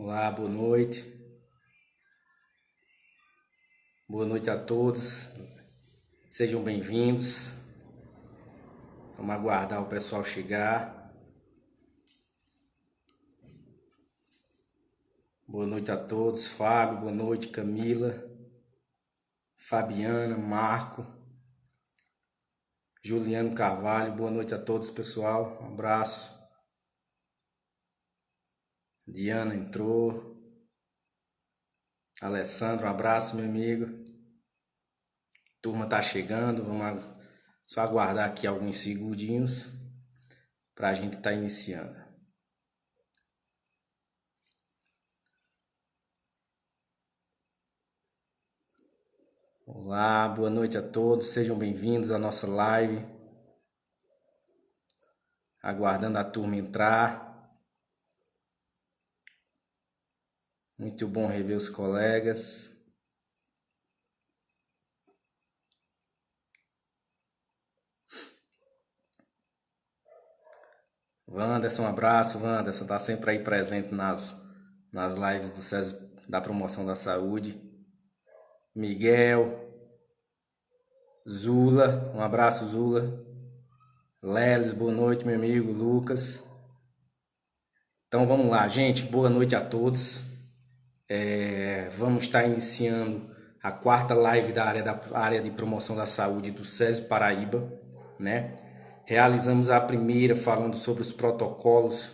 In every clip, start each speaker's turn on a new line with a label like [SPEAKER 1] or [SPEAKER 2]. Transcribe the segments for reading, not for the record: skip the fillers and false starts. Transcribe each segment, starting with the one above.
[SPEAKER 1] Olá, boa noite. Boa noite a todos. Sejam bem-vindos. Vamos aguardar o pessoal chegar. Boa noite a todos. Fábio, boa noite. Camila, Fabiana, Marco, Juliano Carvalho, boa noite a todos, pessoal. Um abraço. Diana entrou. Alessandro, um abraço, meu amigo. Turma tá chegando, vamos só aguardar aqui alguns segundinhos para a gente estar iniciando. Olá, boa noite a todos, sejam bem-vindos à nossa live. Aguardando a turma entrar. Muito bom rever os colegas. Wanderson, um abraço. Wanderson está sempre aí presente nas lives do SESI, da promoção da saúde. Miguel, Zula, um abraço, Zula. Lelis, boa noite, meu amigo. Lucas. Então vamos lá, gente. Boa noite a todos. Vamos estar iniciando a quarta live da área de promoção da saúde do SESI Paraíba, né? Realizamos a primeira falando sobre os protocolos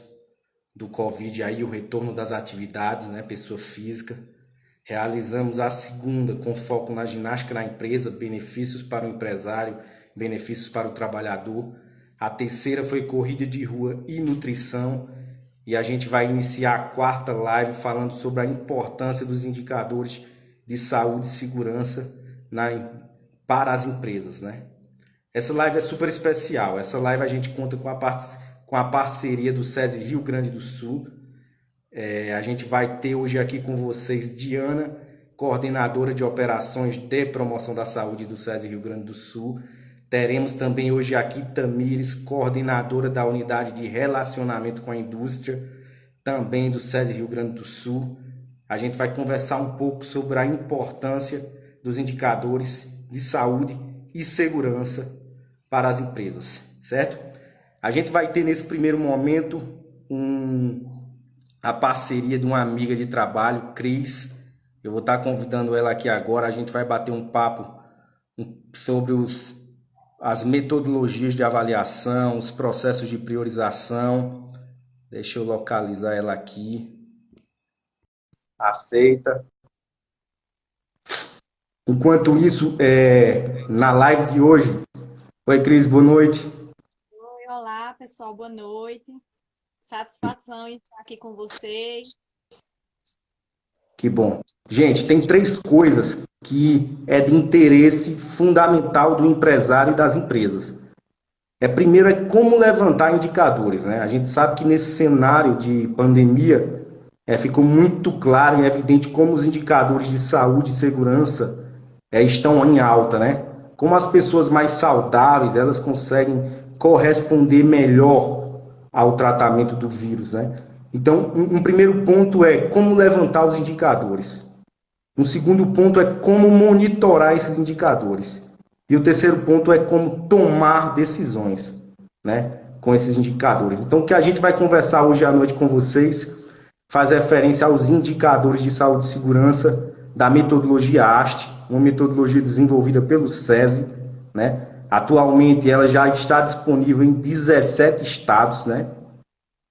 [SPEAKER 1] do Covid, aí o retorno das atividades, né, pessoa física. Realizamos a segunda com foco na ginástica na empresa, benefícios para o empresário, benefícios para o trabalhador. A terceira foi corrida de rua e nutrição. E a gente vai iniciar a quarta live falando sobre a importância dos indicadores de saúde e segurança para as empresas, né? Essa live é super especial. Essa live a gente conta com a parceria do SESI Rio Grande do Sul. A gente vai ter hoje aqui com vocês Diana, coordenadora de operações de promoção da saúde do SESI Rio Grande do Sul. Teremos também hoje aqui Tamires, coordenadora da unidade de relacionamento com a indústria, também do SESI Rio Grande do Sul. A gente vai conversar um pouco sobre a importância dos indicadores de saúde e segurança para as empresas, certo? A gente vai ter nesse primeiro momento a parceria de uma amiga de trabalho, Cris. Eu vou estar convidando ela aqui agora. A gente vai bater um papo sobre as metodologias de avaliação, os processos de priorização. Deixa eu localizar ela aqui. Aceita. Enquanto isso, na live de hoje... Oi, Cris, boa noite.
[SPEAKER 2] Oi, olá, pessoal, boa noite. Satisfação em estar aqui com vocês.
[SPEAKER 1] Que bom. Gente, tem três coisas que é de interesse fundamental do empresário e das empresas. Primeiro é como levantar indicadores, né? A gente sabe que nesse cenário de pandemia ficou muito claro e evidente como os indicadores de saúde e segurança estão em alta, né? Como as pessoas mais saudáveis, elas conseguem corresponder melhor ao tratamento do vírus, né? Então, um primeiro ponto é como levantar os indicadores. Um segundo ponto é como monitorar esses indicadores. E o terceiro ponto é como tomar decisões, né, com esses indicadores. Então, o que a gente vai conversar hoje à noite com vocês faz referência aos indicadores de saúde e segurança da metodologia AST, uma metodologia desenvolvida pelo SESI, né? Atualmente ela já está disponível em 17 estados, né?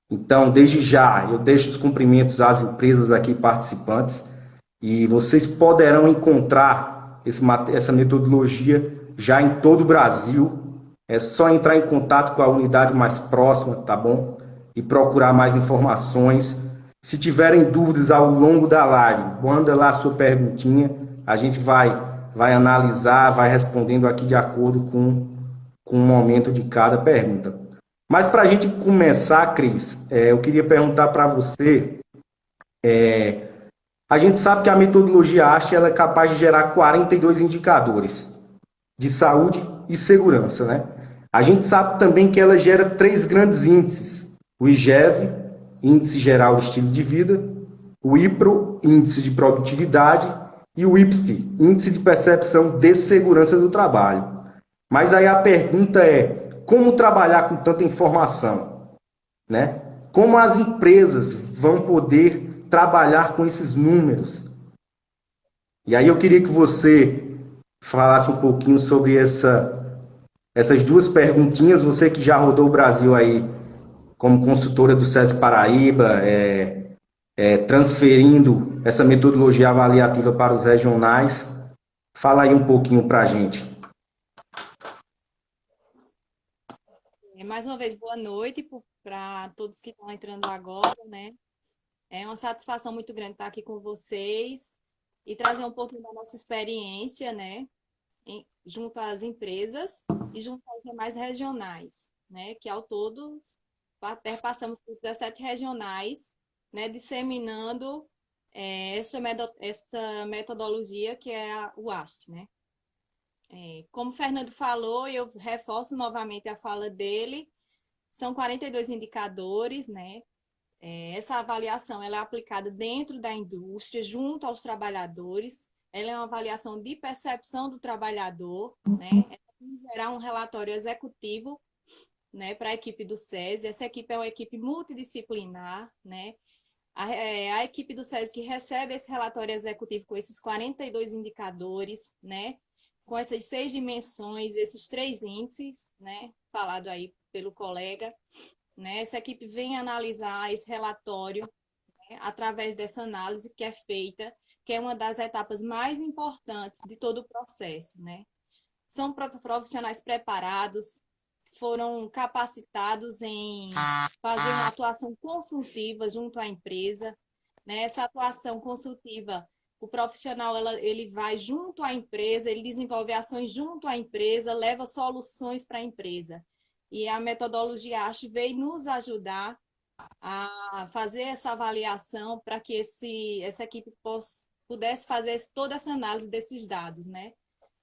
[SPEAKER 1] Então, desde já, eu deixo os cumprimentos às empresas aqui participantes e vocês poderão encontrar essa metodologia já em todo o Brasil. É só entrar em contato com a unidade mais próxima, tá bom? E procurar mais informações. Se tiverem dúvidas ao longo da live, manda lá a sua perguntinha. A gente vai analisar, vai respondendo aqui de acordo com o momento de cada pergunta. Mas para a gente começar, Cris, eu queria perguntar para você, a gente sabe que a metodologia AST ela é capaz de gerar 42 indicadores de saúde e segurança, né? A gente sabe também que ela gera três grandes índices, o IGEV, Índice Geral de Estilo de Vida, o IPRO, Índice de Produtividade, e o IPST, Índice de Percepção de Segurança do Trabalho. Mas aí a pergunta é, como trabalhar com tanta informação, né? Como as empresas vão poder trabalhar com esses números? E aí eu queria que você falasse um pouquinho sobre essas duas perguntinhas, você que já rodou o Brasil aí como consultora do SESC Paraíba, transferindo essa metodologia avaliativa para os regionais. Fala aí um pouquinho para a gente.
[SPEAKER 2] Mais uma vez, boa noite para todos que estão entrando agora, né? É uma satisfação muito grande estar aqui com vocês e trazer um pouquinho da nossa experiência, né? Junto às empresas e junto aos demais regionais, né? Que ao todo perpassamos por 17 regionais, né? Disseminando esta metodologia que é o AST, né? Como o Fernando falou, eu reforço novamente a fala dele, são 42 indicadores, né? Essa avaliação ela é aplicada dentro da indústria, junto aos trabalhadores, ela é uma avaliação de percepção do trabalhador, né? É gerar um relatório executivo, né, para a equipe do SESI. Essa equipe é uma equipe multidisciplinar, né? A equipe do SESI que recebe esse relatório executivo com esses 42 indicadores, né? Com essas 6 dimensões, esses 3 índices, né? Falado aí pelo colega, né? Essa equipe vem analisar esse relatório, né, através dessa análise que é feita, que é uma das etapas mais importantes de todo o processo, né? São profissionais preparados, foram capacitados em fazer uma atuação consultiva junto à empresa, né? Essa atuação consultiva, o profissional ele vai junto à empresa, ele desenvolve ações junto à empresa, leva soluções para a empresa. E a metodologia ASH veio nos ajudar a fazer essa avaliação para que essa equipe pudesse fazer toda essa análise desses dados, né?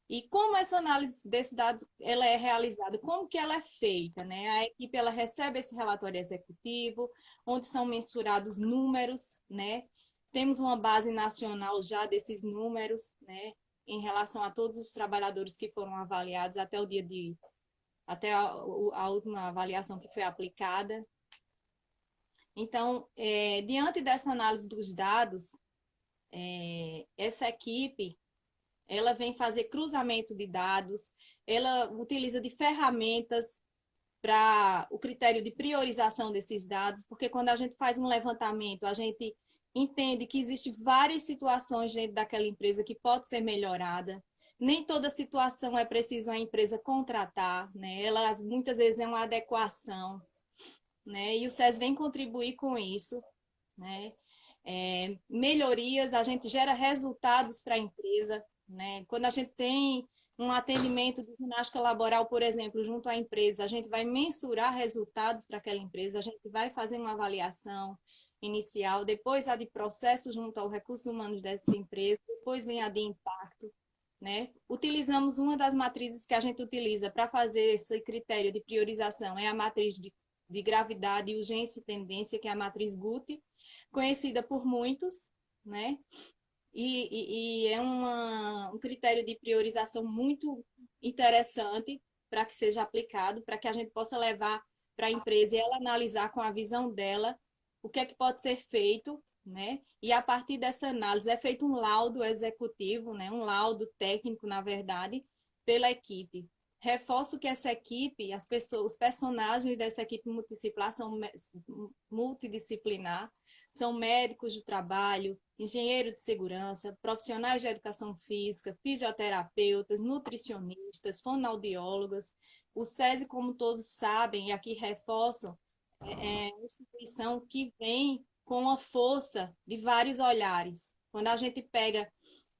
[SPEAKER 2] E como essa análise desses dados ela é realizada, como que ela é feita, né? A equipe ela recebe esse relatório executivo, onde são mensurados números, né? Temos uma base nacional já desses números, né? Em relação a todos os trabalhadores que foram avaliados até a última avaliação que foi aplicada. Então, diante dessa análise dos dados, essa equipe ela vem fazer cruzamento de dados, ela utiliza de ferramentas para o critério de priorização desses dados, porque quando a gente faz um levantamento, a gente entende que existem várias situações dentro daquela empresa que pode ser melhorada. Nem toda situação é preciso a empresa contratar, né? Ela muitas vezes é uma adequação, né? E o SES vem contribuir com isso, né? Melhorias, a gente gera resultados para a empresa, né? Quando a gente tem um atendimento de ginástica laboral, por exemplo, junto à empresa, a gente vai mensurar resultados para aquela empresa, a gente vai fazer uma avaliação inicial, depois a de processo junto ao recursos humanos dessa empresa, depois vem a de impacto, né? Utilizamos uma das matrizes que a gente utiliza para fazer esse critério de priorização, é a matriz de gravidade, urgência e tendência, que é a matriz Guth, conhecida por muitos, né? E é um critério de priorização muito interessante para que seja aplicado, para que a gente possa levar para a empresa e ela analisar com a visão dela o que é que pode ser feito, né? E a partir dessa análise é feito um laudo executivo, né? Um laudo técnico, na verdade, pela equipe. Reforço que essa equipe, as pessoas, os personagens dessa equipe multidisciplinar, são médicos do trabalho, engenheiros de segurança, profissionais de educação física, fisioterapeutas, nutricionistas, fonoaudiólogos. O SESI, como todos sabem, e aqui reforço, é uma instituição que vem com a força de vários olhares. Quando a gente pega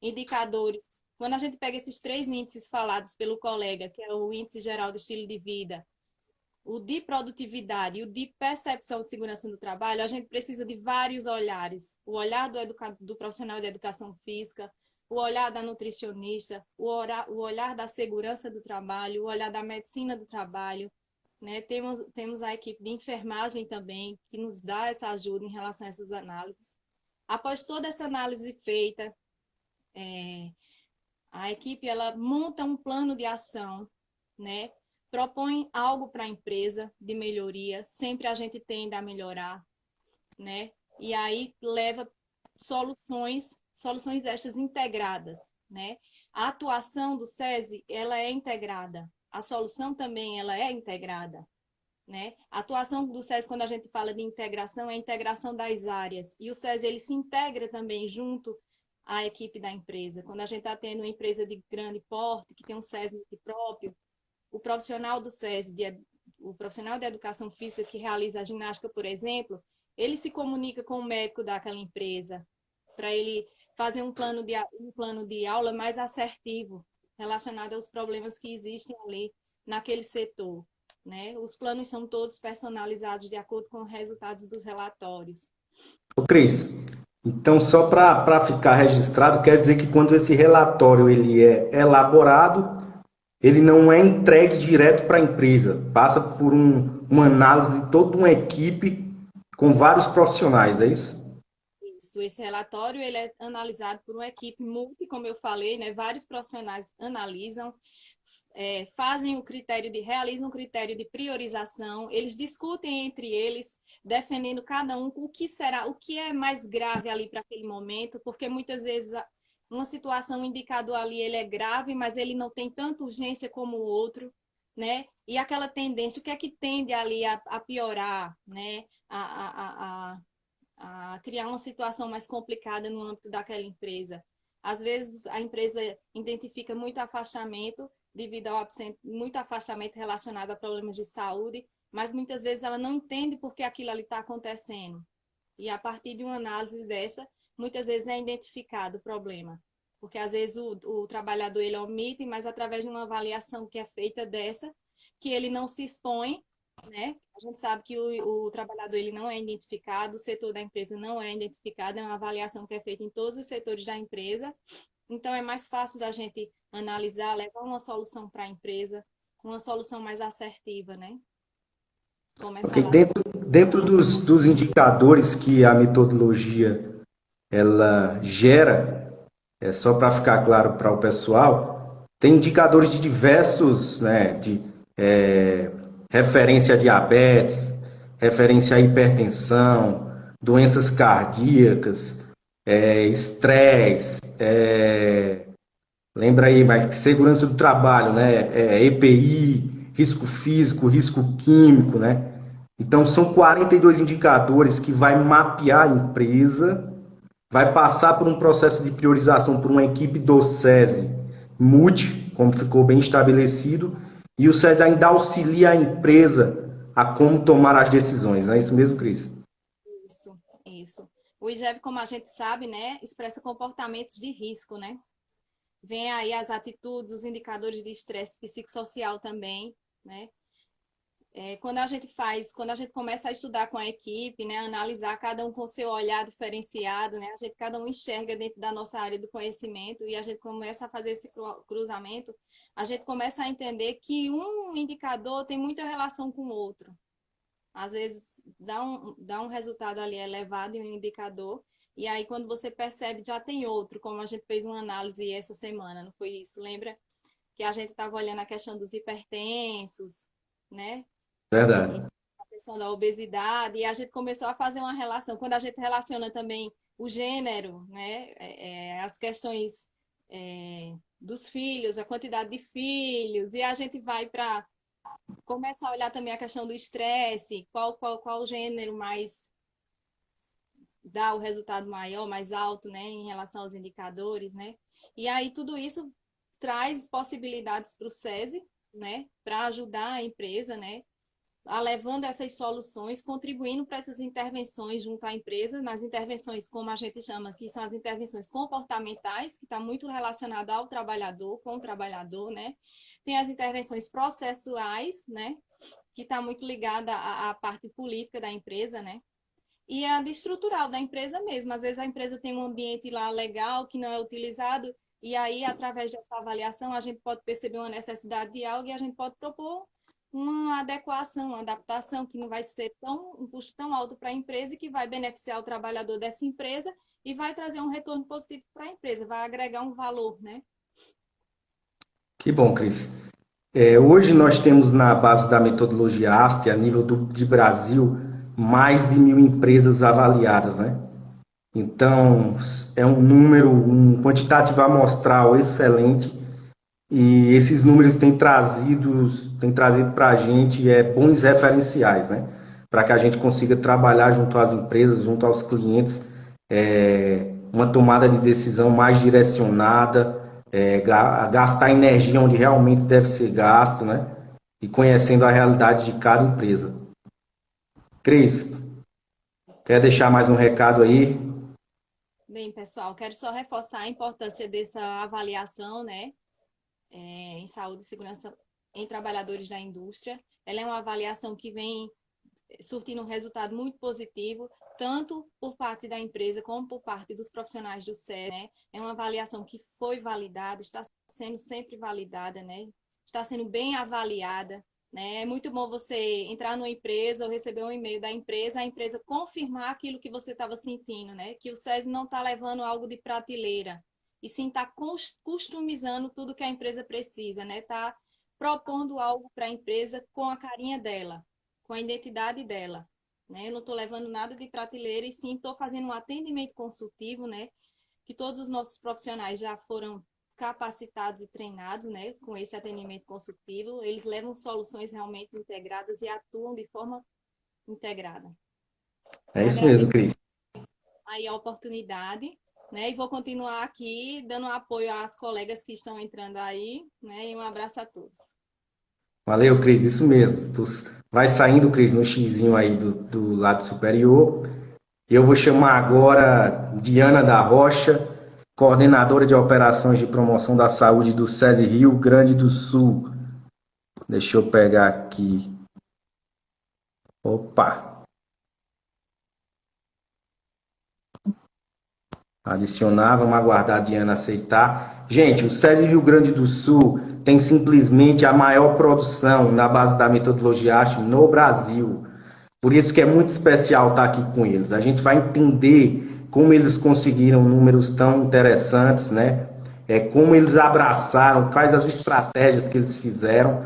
[SPEAKER 2] indicadores, quando a gente pega esses 3 índices falados pelo colega, que é o índice geral do estilo de vida, o de produtividade e o de percepção de segurança no trabalho, a gente precisa de vários olhares. O olhar do profissional de educação física, o olhar da nutricionista, o olhar da segurança do trabalho, o olhar da medicina do trabalho, né? Temos a equipe de enfermagem também, que nos dá essa ajuda em relação a essas análises. Após toda essa análise feita, a equipe ela monta um plano de ação, né? Propõe algo para a empresa de melhoria, sempre a gente tende a melhorar, né? E aí leva soluções estas integradas, né? A atuação do SESI, ela é integrada. A solução também, ela é integrada, né? A atuação do SESI, quando a gente fala de integração, é a integração das áreas. E o SESI, ele se integra também junto à equipe da empresa. Quando a gente está tendo uma empresa de grande porte, que tem um SESI próprio, o profissional do SESI, o profissional de educação física que realiza a ginástica, por exemplo, ele se comunica com o médico daquela empresa para ele fazer um plano de aula mais assertivo, relacionado aos problemas que existem ali naquele setor, né? Os planos são todos personalizados de acordo com os resultados dos relatórios.
[SPEAKER 1] Ô, Cris, então só para ficar registrado, quer dizer que quando esse relatório ele é elaborado, ele não é entregue direto para a empresa, passa por uma análise de toda uma equipe com vários profissionais, é isso?
[SPEAKER 2] Isso, esse relatório ele é analisado por uma equipe como eu falei, né? Vários profissionais analisam, realizam um critério de priorização, eles discutem entre eles, defendendo cada um o que será, o que é mais grave ali para aquele momento, porque muitas vezes uma situação, um indicador ali, ele é grave, mas ele não tem tanta urgência como o outro, né? E aquela tendência, o que é que tende ali a piorar, né? A criar uma situação mais complicada no âmbito daquela empresa. Às vezes a empresa identifica muito afastamento devido ao muito afastamento relacionado a problemas de saúde, mas muitas vezes ela não entende por que aquilo ali está acontecendo. E a partir de uma análise dessa, muitas vezes é identificado o problema. Porque às vezes o trabalhador ele omite, mas através de uma avaliação que é feita dessa, que ele não se expõe, né? A gente sabe que o trabalhador ele não é identificado, o setor da empresa não é identificado, é uma avaliação que é feita em todos os setores da empresa. Então é mais fácil da gente analisar, levar uma solução para a empresa, uma solução mais assertiva, né? Como é
[SPEAKER 1] Ok,
[SPEAKER 2] falado.
[SPEAKER 1] dentro dos indicadores que a metodologia ela gera, só para ficar claro para o pessoal, tem indicadores de diversos, né, de referência a diabetes, referência à hipertensão, doenças cardíacas, estresse, lembra aí, mas que segurança do trabalho, né? EPI, risco físico, risco químico, né? Então são 42 indicadores que vai mapear a empresa, vai passar por um processo de priorização por uma equipe do SESI multi, como ficou bem estabelecido, e o SESI ainda auxilia a empresa a como tomar as decisões, não é isso mesmo, Cris?
[SPEAKER 2] Isso, isso. O IGEV, como a gente sabe, né, expressa comportamentos de risco, né? Vem aí as atitudes, os indicadores de estresse psicossocial também, né? Quando a gente começa a estudar com a equipe, né, analisar cada um com seu olhar diferenciado, né, cada um enxerga dentro da nossa área do conhecimento e a gente começa a fazer esse cruzamento, a gente começa a entender que um indicador tem muita relação com o outro. Às vezes dá um resultado ali elevado em um indicador, e aí quando você percebe já tem outro, como a gente fez uma análise essa semana, não foi isso? Lembra que a gente estava olhando a questão dos hipertensos, né? E
[SPEAKER 1] Verdade.
[SPEAKER 2] a questão da obesidade, e a gente começou a fazer uma relação. Quando a gente relaciona também o gênero, né? As questões dos filhos, a quantidade de filhos, e a gente vai para começa a olhar também a questão do estresse, qual o gênero mais dá o resultado maior, mais alto, né, em relação aos indicadores, né? E aí tudo isso traz possibilidades para o SESI, né, para ajudar a empresa, né, a levando essas soluções, contribuindo para essas intervenções junto à empresa, nas intervenções, como a gente chama, que são as intervenções comportamentais, que está muito relacionado ao trabalhador, com o trabalhador, né? Tem as intervenções processuais, né? Que está muito ligada à parte política da empresa, né? E a de estrutural da empresa mesmo. Às vezes a empresa tem um ambiente lá legal que não é utilizado, e aí, através dessa avaliação, a gente pode perceber uma necessidade de algo e a gente pode propor uma adequação, uma adaptação que não vai ser um custo tão alto para a empresa e que vai beneficiar o trabalhador dessa empresa e vai trazer um retorno positivo para a empresa, vai agregar um valor, né?
[SPEAKER 1] Que bom, Cris. Hoje nós temos na base da metodologia AST, a nível de Brasil, mais de 1.000 empresas avaliadas, né? Então, é um número, um quantitativo amostral excelente e esses números têm trazido para a gente bons referenciais, né? Para que a gente consiga trabalhar junto às empresas, junto aos clientes, uma tomada de decisão mais direcionada, gastar energia onde realmente deve ser gasto, né? E conhecendo a realidade de cada empresa. Cris, quer deixar mais um recado aí?
[SPEAKER 2] Bem, pessoal, quero só reforçar a importância dessa avaliação, né, em saúde e segurança em trabalhadores da indústria. Ela é uma avaliação que vem surtindo um resultado muito positivo, tanto por parte da empresa como por parte dos profissionais do SES, né? É uma avaliação que foi validada, está sendo sempre validada, né? Está sendo bem avaliada, né? É muito bom você entrar numa empresa ou receber um e-mail da empresa, a empresa confirmar aquilo que você estava sentindo, né? Que o SES não está levando algo de prateleira, e sim está customizando tudo que a empresa precisa, né? Está propondo algo para a empresa com a carinha dela, com a identidade dela, né? Eu não estou levando nada de prateleira e sim estou fazendo um atendimento consultivo, né? Que todos os nossos profissionais já foram capacitados e treinados, né? Com esse atendimento consultivo, eles levam soluções realmente integradas e atuam de forma integrada.
[SPEAKER 1] É isso mesmo,
[SPEAKER 2] Agradeço
[SPEAKER 1] Cris.
[SPEAKER 2] aí a oportunidade, né? E vou continuar aqui dando apoio às colegas que estão entrando aí, né? E um abraço a todos.
[SPEAKER 1] Valeu, Cris, isso mesmo. Tu vai saindo, Cris, no xizinho aí do lado superior. Eu vou chamar agora Diana da Rocha, coordenadora de operações de promoção da saúde do SESI Rio Grande do Sul. Deixa eu pegar aqui. Opa! Adicionar, vamos aguardar a Diana aceitar. Gente, o SESI Rio Grande do Sul tem simplesmente a maior produção na base da metodologia ASH no Brasil. Por isso que é muito especial estar aqui com eles. A gente vai entender como eles conseguiram números tão interessantes, né? Como eles abraçaram, quais as estratégias que eles fizeram.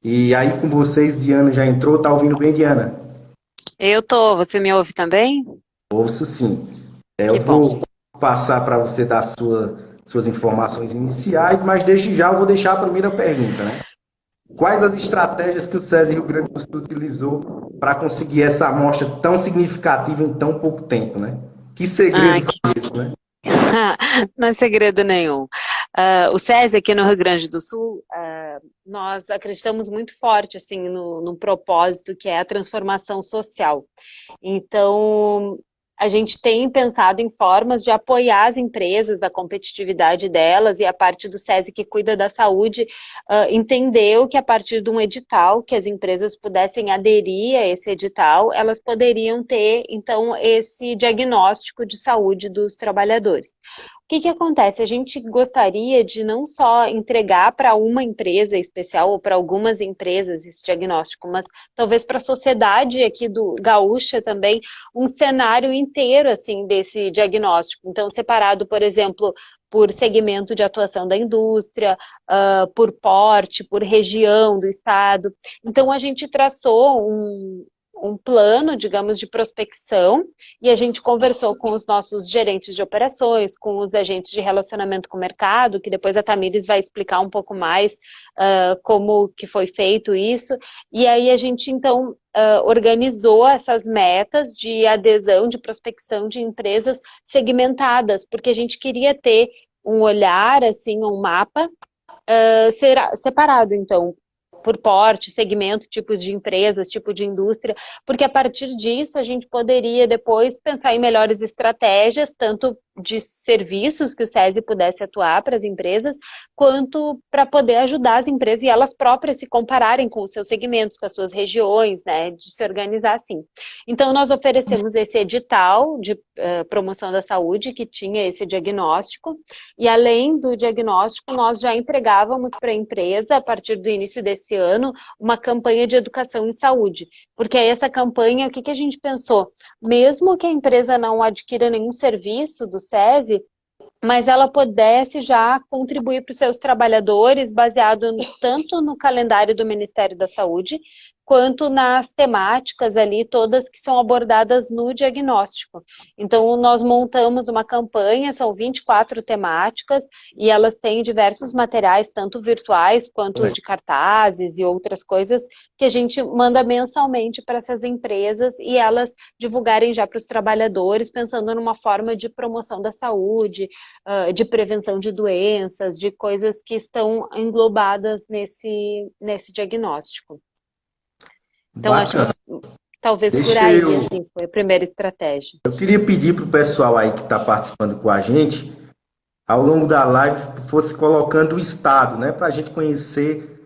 [SPEAKER 1] E aí com vocês, Diana já entrou, tá ouvindo bem, Diana?
[SPEAKER 3] Eu tô, você me ouve também?
[SPEAKER 1] Ouço sim. Eu
[SPEAKER 3] Que bom.
[SPEAKER 1] vou passar para você dar suas informações iniciais, mas desde já eu vou deixar a primeira pergunta, né? Quais as estratégias que o SESI Rio Grande do Sul utilizou para conseguir essa amostra tão significativa em tão pouco tempo, né? Que
[SPEAKER 3] Ah,
[SPEAKER 1] segredo foi esse, né?
[SPEAKER 3] não é segredo nenhum. O SESI aqui no Rio Grande do Sul, nós acreditamos muito forte assim no propósito que é a transformação social. Então, a gente tem pensado em formas de apoiar as empresas, a competitividade delas, e a parte do SESI que cuida da saúde entendeu que a partir de um edital, que as empresas pudessem aderir a esse edital, elas poderiam ter, então, esse diagnóstico de saúde dos trabalhadores. O que acontece? A gente gostaria de não só entregar para uma empresa especial ou para algumas empresas esse diagnóstico, mas talvez para a sociedade aqui do Gaúcha também, um cenário inteiro assim desse diagnóstico. Então, separado, por exemplo, por segmento de atuação da indústria, por porte, por região do estado. Então, a gente traçou um plano, digamos, de prospecção, e a gente conversou com os nossos gerentes de operações, com os agentes de relacionamento com o mercado, que depois a Tamires vai explicar um pouco mais como que foi feito isso, e aí a gente, então, organizou essas metas de adesão, de prospecção de empresas segmentadas, porque a gente queria ter um olhar, assim, um mapa separado, então, por porte, segmento, tipos de empresas, tipo de indústria, porque a partir disso a gente poderia depois pensar em melhores estratégias, tanto de serviços que o SESI pudesse atuar para as empresas, quanto para poder ajudar as empresas e elas próprias se compararem com os seus segmentos, com as suas regiões, né, de se organizar assim. Então, nós oferecemos esse edital de promoção da saúde, que tinha esse diagnóstico, e além do diagnóstico, nós já entregávamos para a empresa, a partir do início desse esse ano, uma campanha de educação em saúde. Porque aí essa campanha, o que que a gente pensou? Mesmo que a empresa não adquira nenhum serviço do SESI, mas ela pudesse já contribuir para os seus trabalhadores, baseado tanto no calendário do Ministério da Saúde, quanto nas temáticas ali, todas que são abordadas no diagnóstico. Então, nós montamos uma campanha, são 24 temáticas, e elas têm diversos materiais, tanto virtuais quanto de cartazes e outras coisas, que a gente manda mensalmente para essas empresas e elas divulgarem já para os trabalhadores, pensando numa forma de promoção da saúde, de prevenção de doenças, de coisas que estão englobadas nesse diagnóstico. Então, acho que talvez por aí, assim, foi a primeira estratégia.
[SPEAKER 1] Eu queria pedir para o pessoal aí que está participando com a gente, ao longo da live, fosse colocando o estado, né, para a gente conhecer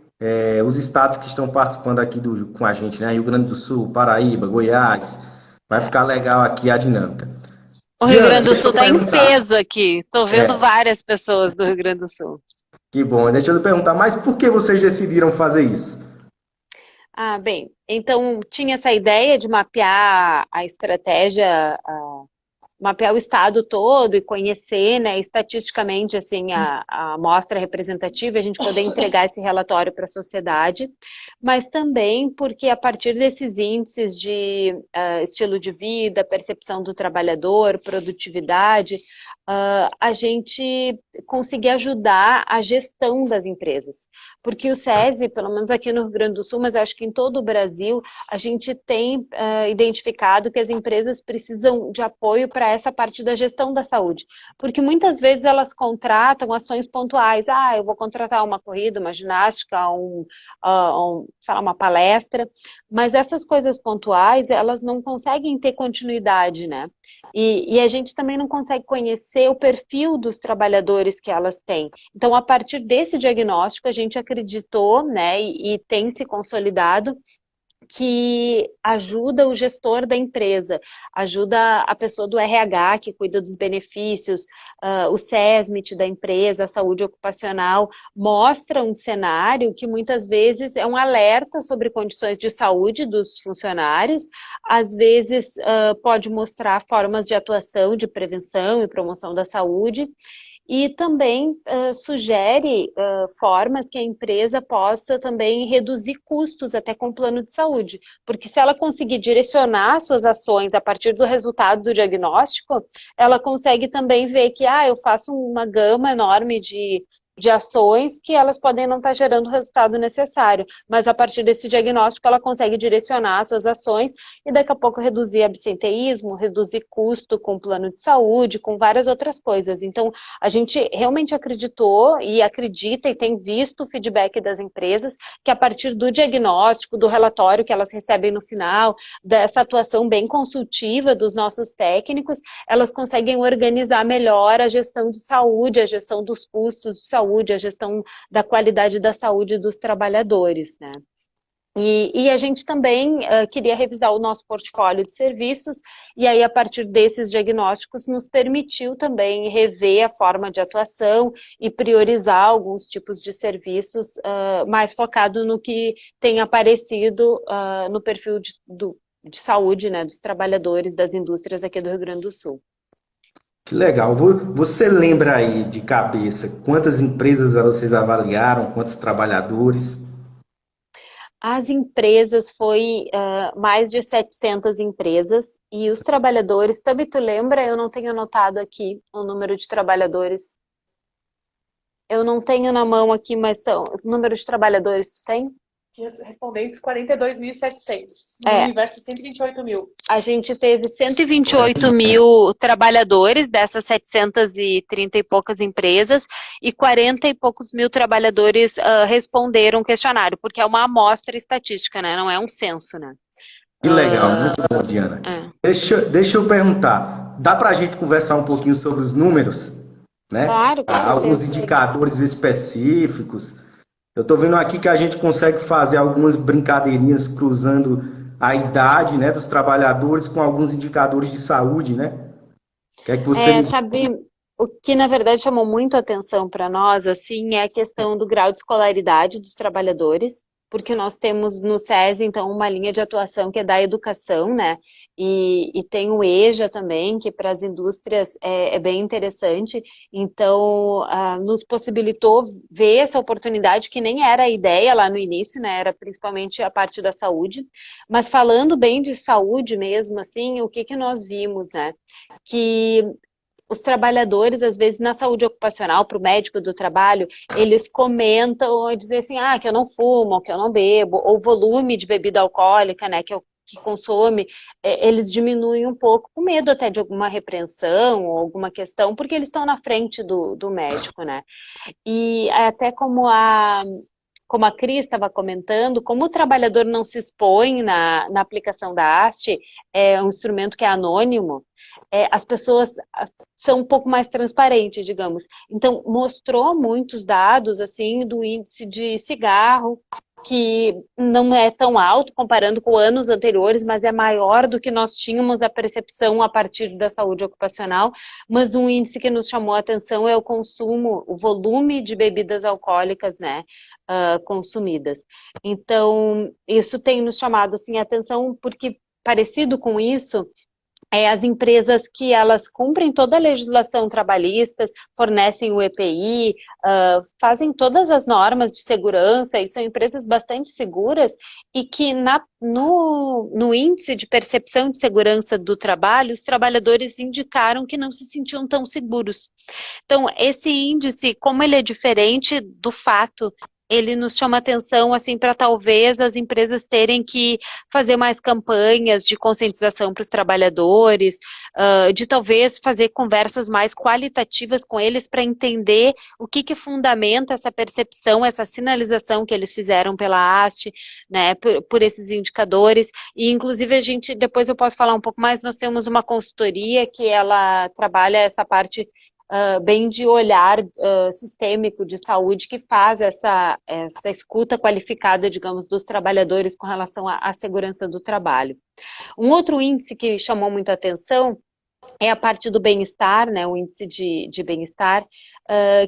[SPEAKER 1] os estados que estão participando aqui com a gente, né, Rio Grande do Sul, Paraíba, Goiás. Vai ficar legal aqui a dinâmica.
[SPEAKER 3] O Rio Grande do Sul está em peso aqui. Estou vendo várias pessoas do Rio Grande do Sul.
[SPEAKER 1] Que bom. Deixa eu perguntar, mas por que vocês decidiram fazer isso?
[SPEAKER 3] Ah, bem, então tinha essa ideia de mapear a estratégia, mapear o estado todo e conhecer, né, estatisticamente, assim, a amostra representativa, a gente poder entregar esse relatório para a sociedade, mas também porque a partir desses índices de estilo de vida, percepção do trabalhador, produtividade, a gente conseguir ajudar a gestão das empresas. Porque o SESI, pelo menos aqui no Rio Grande do Sul, mas acho que em todo o Brasil, a gente tem identificado que as empresas precisam de apoio para essa parte da gestão da saúde. Porque muitas vezes elas contratam ações pontuais. Ah, eu vou contratar uma corrida, uma ginástica, sei lá, uma palestra. Mas essas coisas pontuais, elas não conseguem ter continuidade, né? E a gente também não consegue conhecer o perfil dos trabalhadores que elas têm. Então, a partir desse diagnóstico, a gente acreditou, né, e tem se consolidado, que ajuda o gestor da empresa, ajuda a pessoa do RH que cuida dos benefícios, o SESMIT da empresa, a saúde ocupacional, mostra um cenário que muitas vezes é um alerta sobre condições de saúde dos funcionários, às vezes pode mostrar formas de atuação, de prevenção e promoção da saúde, e também sugere formas que a empresa possa também reduzir custos até com o plano de saúde, porque se ela conseguir direcionar suas ações a partir do resultado do diagnóstico, ela consegue também ver que eu faço uma gama enorme de ações que elas podem não estar gerando o resultado necessário, mas a partir desse diagnóstico ela consegue direcionar suas ações e daqui a pouco reduzir absenteísmo, reduzir custo com plano de saúde, com várias outras coisas. Então, a gente realmente acreditou e acredita e tem visto o feedback das empresas que a partir do diagnóstico, do relatório que elas recebem no final, dessa atuação bem consultiva dos nossos técnicos, elas conseguem organizar melhor a gestão de saúde, a gestão dos custos de saúde, a gestão da qualidade da saúde dos trabalhadores, né? E a gente também queria revisar o nosso portfólio de serviços, e aí a partir desses diagnósticos nos permitiu também rever a forma de atuação e priorizar alguns tipos de serviços mais focado no que tem aparecido no perfil de saúde, né, dos trabalhadores das indústrias aqui do Rio Grande do Sul.
[SPEAKER 1] Que legal. Você lembra aí de cabeça quantas empresas vocês avaliaram, quantos trabalhadores?
[SPEAKER 3] As empresas foi mais de 700 empresas e os trabalhadores, também tu lembra? Eu não tenho anotado aqui o número de trabalhadores. Eu não tenho na mão aqui, mas o número de trabalhadores tu tem?
[SPEAKER 4] Respondentes 42.700. No universo, 128 mil.
[SPEAKER 3] A gente teve 128 mil trabalhadores dessas 730 e poucas empresas e 40 e poucos mil trabalhadores responderam o questionário, porque é uma amostra estatística, né? Não é um censo, né?
[SPEAKER 1] Que legal, muito bom, Diana. Deixa eu perguntar, dá para a gente conversar um pouquinho sobre os números? Né?
[SPEAKER 3] Claro,
[SPEAKER 1] alguns indicadores específicos. Eu estou vendo aqui que a gente consegue fazer algumas brincadeirinhas cruzando a idade, né, dos trabalhadores com alguns indicadores de saúde, né? O que é que você
[SPEAKER 3] sabe, o que na verdade chamou muito a atenção para nós, assim, é a questão do grau de escolaridade dos trabalhadores, porque nós temos no SESI, então, uma linha de atuação que é da educação, né? E tem o EJA também, que para as indústrias é bem interessante. Então, nos possibilitou ver essa oportunidade, que nem era a ideia lá no início, né? Era principalmente a parte da saúde. Mas falando bem de saúde mesmo, assim, o que nós vimos, né? Que os trabalhadores, às vezes, na saúde ocupacional, para o médico do trabalho, eles comentam ou dizem assim, que eu não fumo, que eu não bebo, ou o volume de bebida alcoólica, né, que consome, eles diminuem um pouco, com medo até de alguma repreensão ou alguma questão, porque eles estão na frente do médico, né. E até como a Cris estava comentando, como o trabalhador não se expõe na aplicação da haste, é um instrumento que é anônimo, as pessoas são um pouco mais transparentes, digamos. Então, mostrou muitos dados, assim, do índice de cigarro, que não é tão alto comparando com anos anteriores, mas é maior do que nós tínhamos a percepção a partir da saúde ocupacional. Mas um índice que nos chamou a atenção é o consumo, o volume de bebidas alcoólicas, né, consumidas. Então, isso tem nos chamado, assim, a atenção, porque parecido com isso, as empresas que elas cumprem toda a legislação trabalhista, fornecem o EPI, fazem todas as normas de segurança e são empresas bastante seguras e que no índice de percepção de segurança do trabalho, os trabalhadores indicaram que não se sentiam tão seguros. Então, esse índice, como ele é diferente do fato, ele nos chama atenção, assim, para talvez as empresas terem que fazer mais campanhas de conscientização para os trabalhadores, de talvez fazer conversas mais qualitativas com eles para entender o que fundamenta essa percepção, essa sinalização que eles fizeram pela haste, né, por esses indicadores. E, inclusive, depois eu posso falar um pouco mais, nós temos uma consultoria que ela trabalha essa parte bem de olhar sistêmico de saúde, que faz essa escuta qualificada, digamos, dos trabalhadores com relação à segurança do trabalho. Um outro índice que chamou muito a atenção é a parte do bem-estar, né, o índice de bem-estar,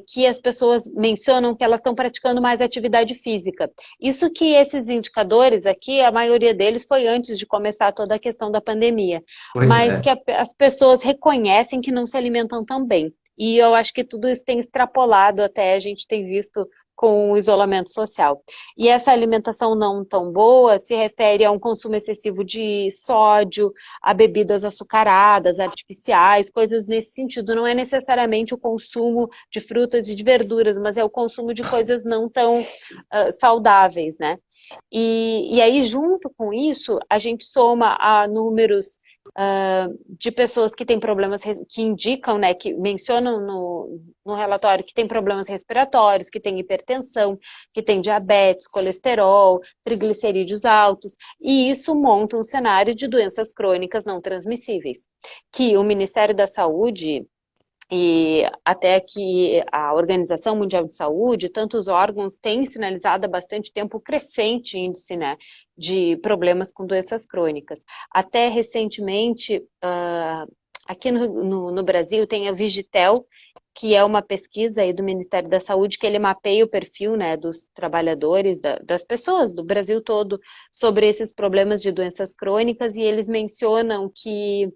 [SPEAKER 3] que as pessoas mencionam que elas estão praticando mais atividade física. Isso que esses indicadores aqui, a maioria deles foi antes de começar toda a questão da pandemia, mas que as pessoas reconhecem que não se alimentam tão bem. E eu acho que tudo isso tem extrapolado até, a gente tem visto com o isolamento social. E essa alimentação não tão boa se refere a um consumo excessivo de sódio, a bebidas açucaradas, artificiais, coisas nesse sentido. Não é necessariamente o consumo de frutas e de verduras, mas é o consumo de coisas não tão saudáveis, né? E aí, junto com isso, a gente soma a números de pessoas que têm problemas, que indicam, né, que mencionam no relatório que tem problemas respiratórios, que tem hipertensão, que tem diabetes, colesterol, triglicerídeos altos, e isso monta um cenário de doenças crônicas não transmissíveis, que o Ministério da Saúde e até que a Organização Mundial de Saúde, tantos órgãos têm sinalizado há bastante tempo o crescente índice, né, de problemas com doenças crônicas. Até recentemente, aqui no Brasil, tem a Vigitel, que é uma pesquisa aí do Ministério da Saúde, que ele mapeia o perfil, né, dos trabalhadores, das pessoas do Brasil todo, sobre esses problemas de doenças crônicas, e eles mencionam que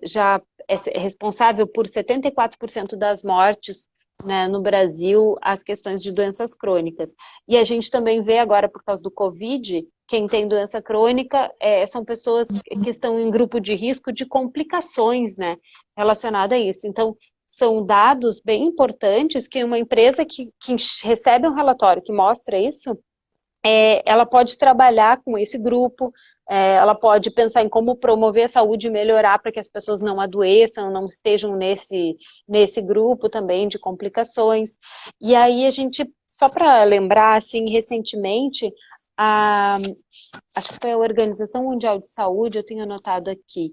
[SPEAKER 3] já é responsável por 74% das mortes, né, no Brasil, as questões de doenças crônicas. E a gente também vê agora, por causa do Covid, quem tem doença crônica são pessoas que estão em grupo de risco de complicações, né, relacionadas a isso. Então, são dados bem importantes que uma empresa que recebe um relatório que mostra isso, ela pode trabalhar com esse grupo, ela pode pensar em como promover a saúde e melhorar para que as pessoas não adoeçam, não estejam nesse grupo também de complicações. E aí a gente, só para lembrar, assim, recentemente, acho que foi a Organização Mundial de Saúde, eu tenho anotado aqui,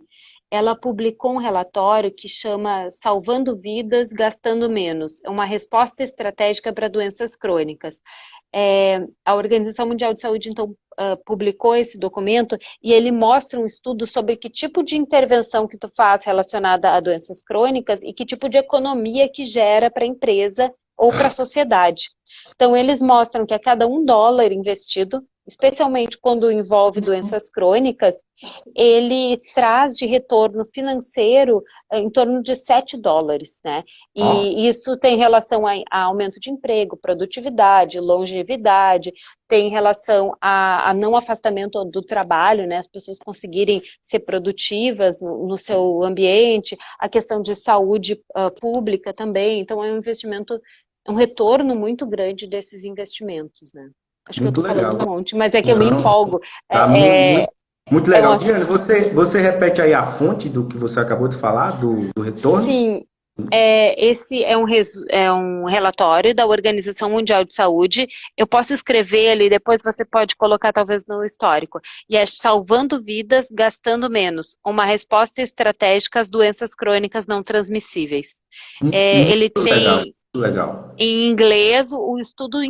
[SPEAKER 3] ela publicou um relatório que chama Salvando Vidas, Gastando Menos, uma resposta estratégica para doenças crônicas. A Organização Mundial de Saúde, então, publicou esse documento e ele mostra um estudo sobre que tipo de intervenção que tu faz relacionada a doenças crônicas e que tipo de economia que gera para a empresa ou para a sociedade. Então, eles mostram que a cada $1 investido, especialmente quando envolve doenças crônicas, ele traz de retorno financeiro em torno de $7, né? E isso tem relação a aumento de emprego, produtividade, longevidade, tem relação a não afastamento do trabalho, né? As pessoas conseguirem ser produtivas no seu ambiente, a questão de saúde pública também. Então, é um investimento, um retorno muito grande desses investimentos, né? Acho que eu
[SPEAKER 1] Muito
[SPEAKER 3] estou falando
[SPEAKER 1] legal.
[SPEAKER 3] um monte, mas é que eu me empolgo.
[SPEAKER 1] Tá muito
[SPEAKER 3] É um
[SPEAKER 1] legal. Diana, você repete aí a fonte do que você acabou de falar, do retorno?
[SPEAKER 3] Sim, esse é um relatório da Organização Mundial de Saúde. Eu posso escrever ali, depois você pode colocar talvez no histórico. E é Salvando Vidas, Gastando Menos. Uma resposta estratégica às doenças crônicas não transmissíveis. Ele
[SPEAKER 1] Legal,
[SPEAKER 3] tem
[SPEAKER 1] legal.
[SPEAKER 3] em inglês o estudo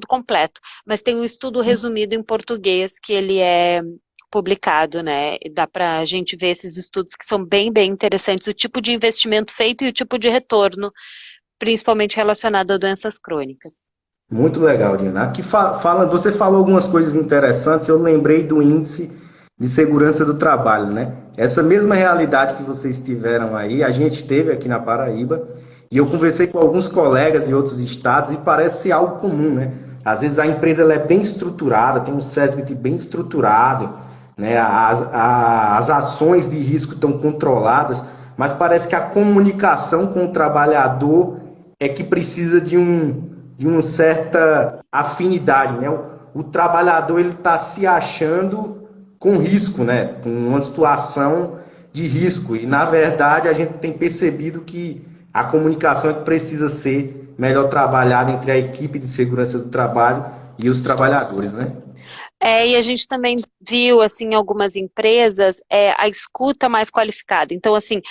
[SPEAKER 3] completo, mas tem um estudo resumido em português que ele é publicado, né? E dá para a gente ver esses estudos que são bem, bem interessantes, o tipo de investimento feito e o tipo de retorno, principalmente relacionado a doenças crônicas.
[SPEAKER 1] Muito legal, Diana. Aqui você falou algumas coisas interessantes, eu lembrei do índice de segurança do trabalho, né? Essa mesma realidade que vocês tiveram aí, a gente teve aqui na Paraíba, e eu conversei com alguns colegas de outros estados e parece ser algo comum, né? Às vezes a empresa ela é bem estruturada, tem um SESB bem estruturado, né? As ações de risco estão controladas, mas parece que a comunicação com o trabalhador é que precisa de uma certa afinidade, né? O trabalhador ele está se achando com risco, né? Com uma situação de risco e na verdade a gente tem percebido que a comunicação é que precisa ser melhor trabalhada entre a equipe de segurança do trabalho e os trabalhadores, né?
[SPEAKER 3] E a gente também viu, assim, em algumas empresas, a escuta mais qualificada. Então, assim,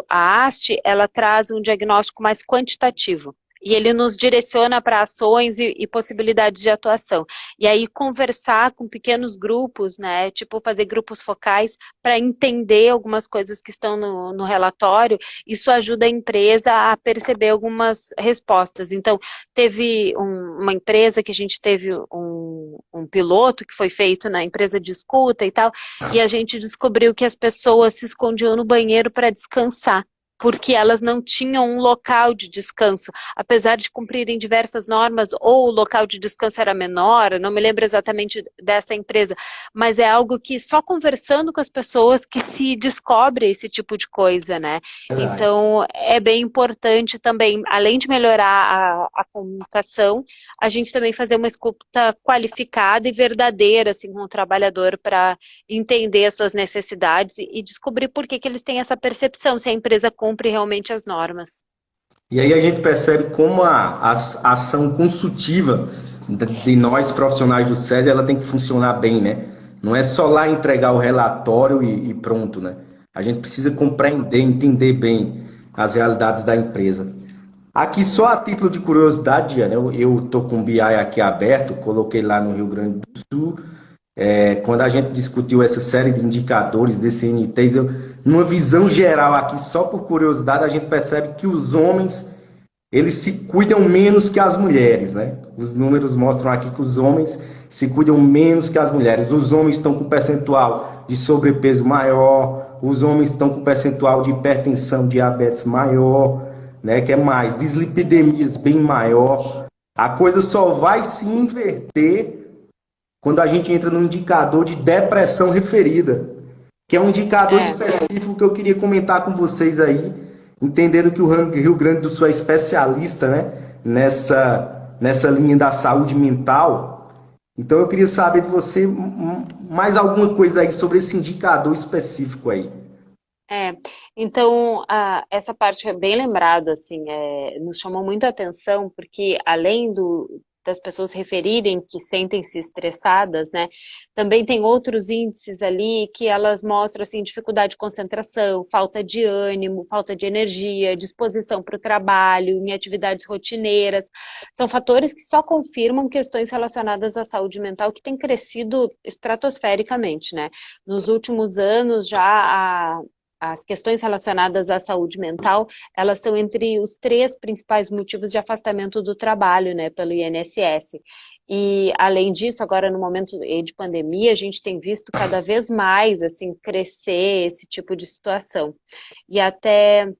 [SPEAKER 3] a AST, ela traz um diagnóstico mais quantitativo. E ele nos direciona para ações e possibilidades de atuação. E aí conversar com pequenos grupos, né? Tipo fazer grupos focais para entender algumas coisas que estão no relatório, isso ajuda a empresa a perceber algumas respostas. Então, teve uma empresa que a gente teve um piloto que foi feito na empresa de escuta e tal, e a gente descobriu que as pessoas se escondiam no banheiro para descansar, porque elas não tinham um local de descanso, apesar de cumprirem diversas normas, ou o local de descanso era menor, não me lembro exatamente dessa empresa, mas é algo que só conversando com as pessoas que se descobre esse tipo de coisa, né? Então, é bem importante também, além de melhorar a comunicação, a gente também fazer uma escuta qualificada e verdadeira, assim, com o trabalhador, para entender as suas necessidades e descobrir por que eles têm essa percepção, se a empresa cumpre realmente as normas.
[SPEAKER 1] E aí a gente percebe como a ação consultiva de nós profissionais do SESI, ela tem que funcionar bem, né? Não é só lá entregar o relatório e pronto, né? A gente precisa compreender, entender bem as realidades da empresa. Aqui só a título de curiosidade, Diana, eu tô com o BI aqui aberto, coloquei lá no Rio Grande do Sul. Quando a gente discutiu essa série de indicadores, DCNTs, numa visão geral aqui, só por curiosidade, a gente percebe que os homens, eles se cuidam menos que as mulheres, né? Os números mostram aqui que os homens se cuidam menos que as mulheres. Os homens estão com percentual de sobrepeso maior, os homens estão com percentual de hipertensão, diabetes maior, né? Que é mais, dislipidemias bem maior. A coisa só vai se inverter quando a gente entra no indicador de depressão referida, que é um indicador específico que eu queria comentar com vocês aí, entendendo que o Rio Grande do Sul é especialista, né, nessa linha da saúde mental. Então eu queria saber de você mais alguma coisa aí sobre esse indicador específico aí.
[SPEAKER 3] Então, essa parte é bem lembrada, assim, nos chamou muita atenção, porque além das pessoas referirem que sentem-se estressadas, né, também tem outros índices ali que elas mostram, assim, dificuldade de concentração, falta de ânimo, falta de energia, disposição para o trabalho, em atividades rotineiras. São fatores que só confirmam questões relacionadas à saúde mental que têm crescido estratosfericamente, né. Nos últimos anos, já as questões relacionadas à saúde mental, elas são entre os 3 principais motivos de afastamento do trabalho, né, pelo INSS. E, além disso, agora no momento de pandemia, a gente tem visto cada vez mais, assim, crescer esse tipo de situação. E até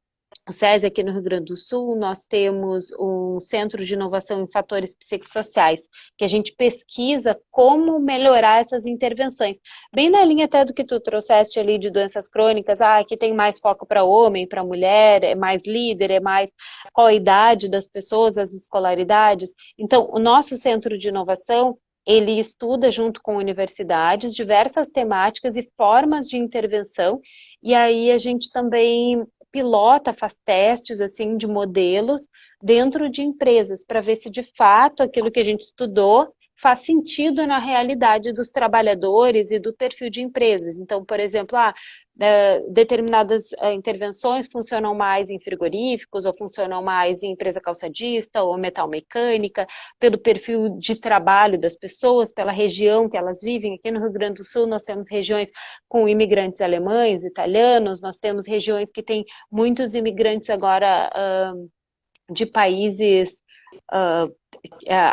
[SPEAKER 3] o SESI aqui no Rio Grande do Sul, nós temos um centro de inovação em fatores psicossociais, que a gente pesquisa como melhorar essas intervenções. Bem na linha até do que tu trouxeste ali de doenças crônicas, aqui tem mais foco para homem, para mulher, é mais líder, é mais qual a idade das pessoas, as escolaridades. Então, o nosso centro de inovação, ele estuda junto com universidades diversas temáticas e formas de intervenção, e aí a gente também pilota, faz testes assim de modelos dentro de empresas para ver se de fato aquilo que a gente estudou faz sentido na realidade dos trabalhadores e do perfil de empresas. Então, por exemplo, determinadas intervenções funcionam mais em frigoríficos, ou funcionam mais em empresa calçadista, ou metal mecânica, pelo perfil de trabalho das pessoas, pela região que elas vivem. Aqui no Rio Grande do Sul nós temos regiões com imigrantes alemães, italianos, nós temos regiões que têm muitos imigrantes agora de países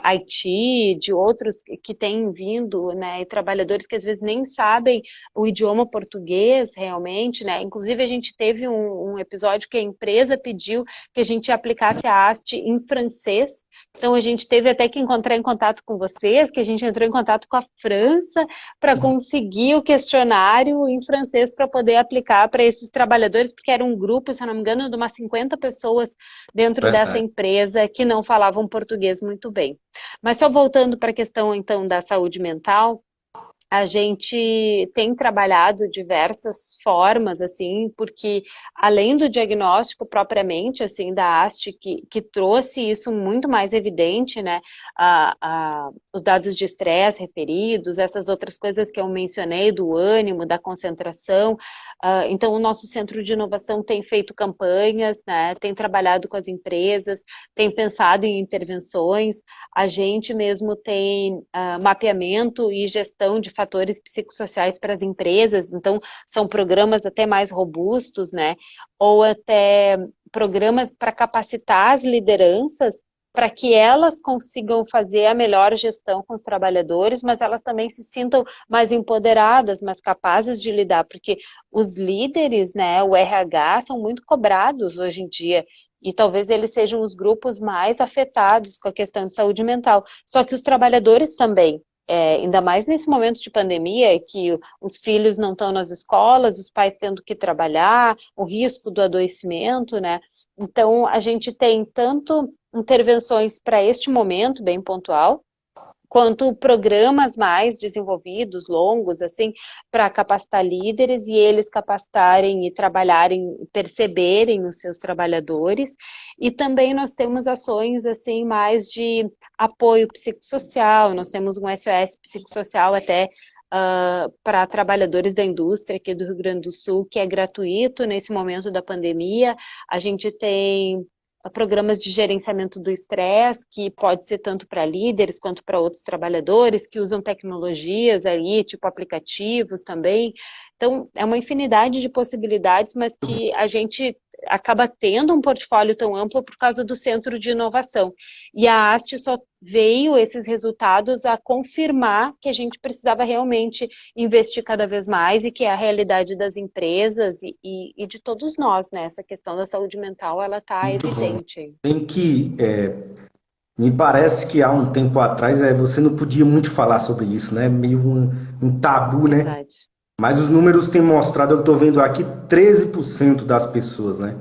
[SPEAKER 3] Haiti, de outros que têm vindo, né, e trabalhadores que às vezes nem sabem o idioma português realmente, né, inclusive a gente teve um episódio que a empresa pediu que a gente aplicasse a haste em francês, então a gente teve até que entrar em contato com vocês, que a gente entrou em contato com a França para conseguir o questionário em francês para poder aplicar para esses trabalhadores, porque era um grupo, se eu não me engano, de umas 50 pessoas dentro dessa empresa que não falavam português muito bem. Mas só voltando para a questão, então, da saúde mental, a gente tem trabalhado diversas formas, assim, porque além do diagnóstico propriamente, assim, da haste, que trouxe isso muito mais evidente, né, os dados de estresse referidos, essas outras coisas que eu mencionei, do ânimo, da concentração, então o nosso centro de inovação tem feito campanhas, né, tem trabalhado com as empresas, tem pensado em intervenções, a gente mesmo tem mapeamento e gestão de fatores psicossociais para as empresas, então são programas até mais robustos, né? Ou até programas para capacitar as lideranças para que elas consigam fazer a melhor gestão com os trabalhadores, mas elas também se sintam mais empoderadas, mais capazes de lidar, porque os líderes, né, o RH, são muito cobrados hoje em dia, e talvez eles sejam os grupos mais afetados com a questão de saúde mental. Só que os trabalhadores também, ainda mais nesse momento de pandemia, que os filhos não estão nas escolas, os pais tendo que trabalhar, o risco do adoecimento, né? Então, a gente tem tanto intervenções para este momento, bem pontual, quanto programas mais desenvolvidos, longos, assim, para capacitar líderes e eles capacitarem e trabalharem, perceberem os seus trabalhadores. E também nós temos ações, assim, mais de apoio psicossocial, nós temos um SOS psicossocial até para trabalhadores da indústria aqui do Rio Grande do Sul, que é gratuito nesse momento da pandemia. A gente tem programas de gerenciamento do estresse, que pode ser tanto para líderes quanto para outros trabalhadores, que usam tecnologias aí, tipo aplicativos também. Então, é uma infinidade de possibilidades, mas que a gente acaba tendo um portfólio tão amplo por causa do centro de inovação. E a haste só veio esses resultados a confirmar que a gente precisava realmente investir cada vez mais e que é a realidade das empresas e de todos nós, né? Essa questão da saúde mental, ela está evidente.
[SPEAKER 1] Tem que... me parece que há um tempo atrás você não podia muito falar sobre isso, né? Meio um tabu, né?
[SPEAKER 3] Verdade.
[SPEAKER 1] Mas os números têm mostrado, eu estou vendo aqui, 13% das pessoas, né,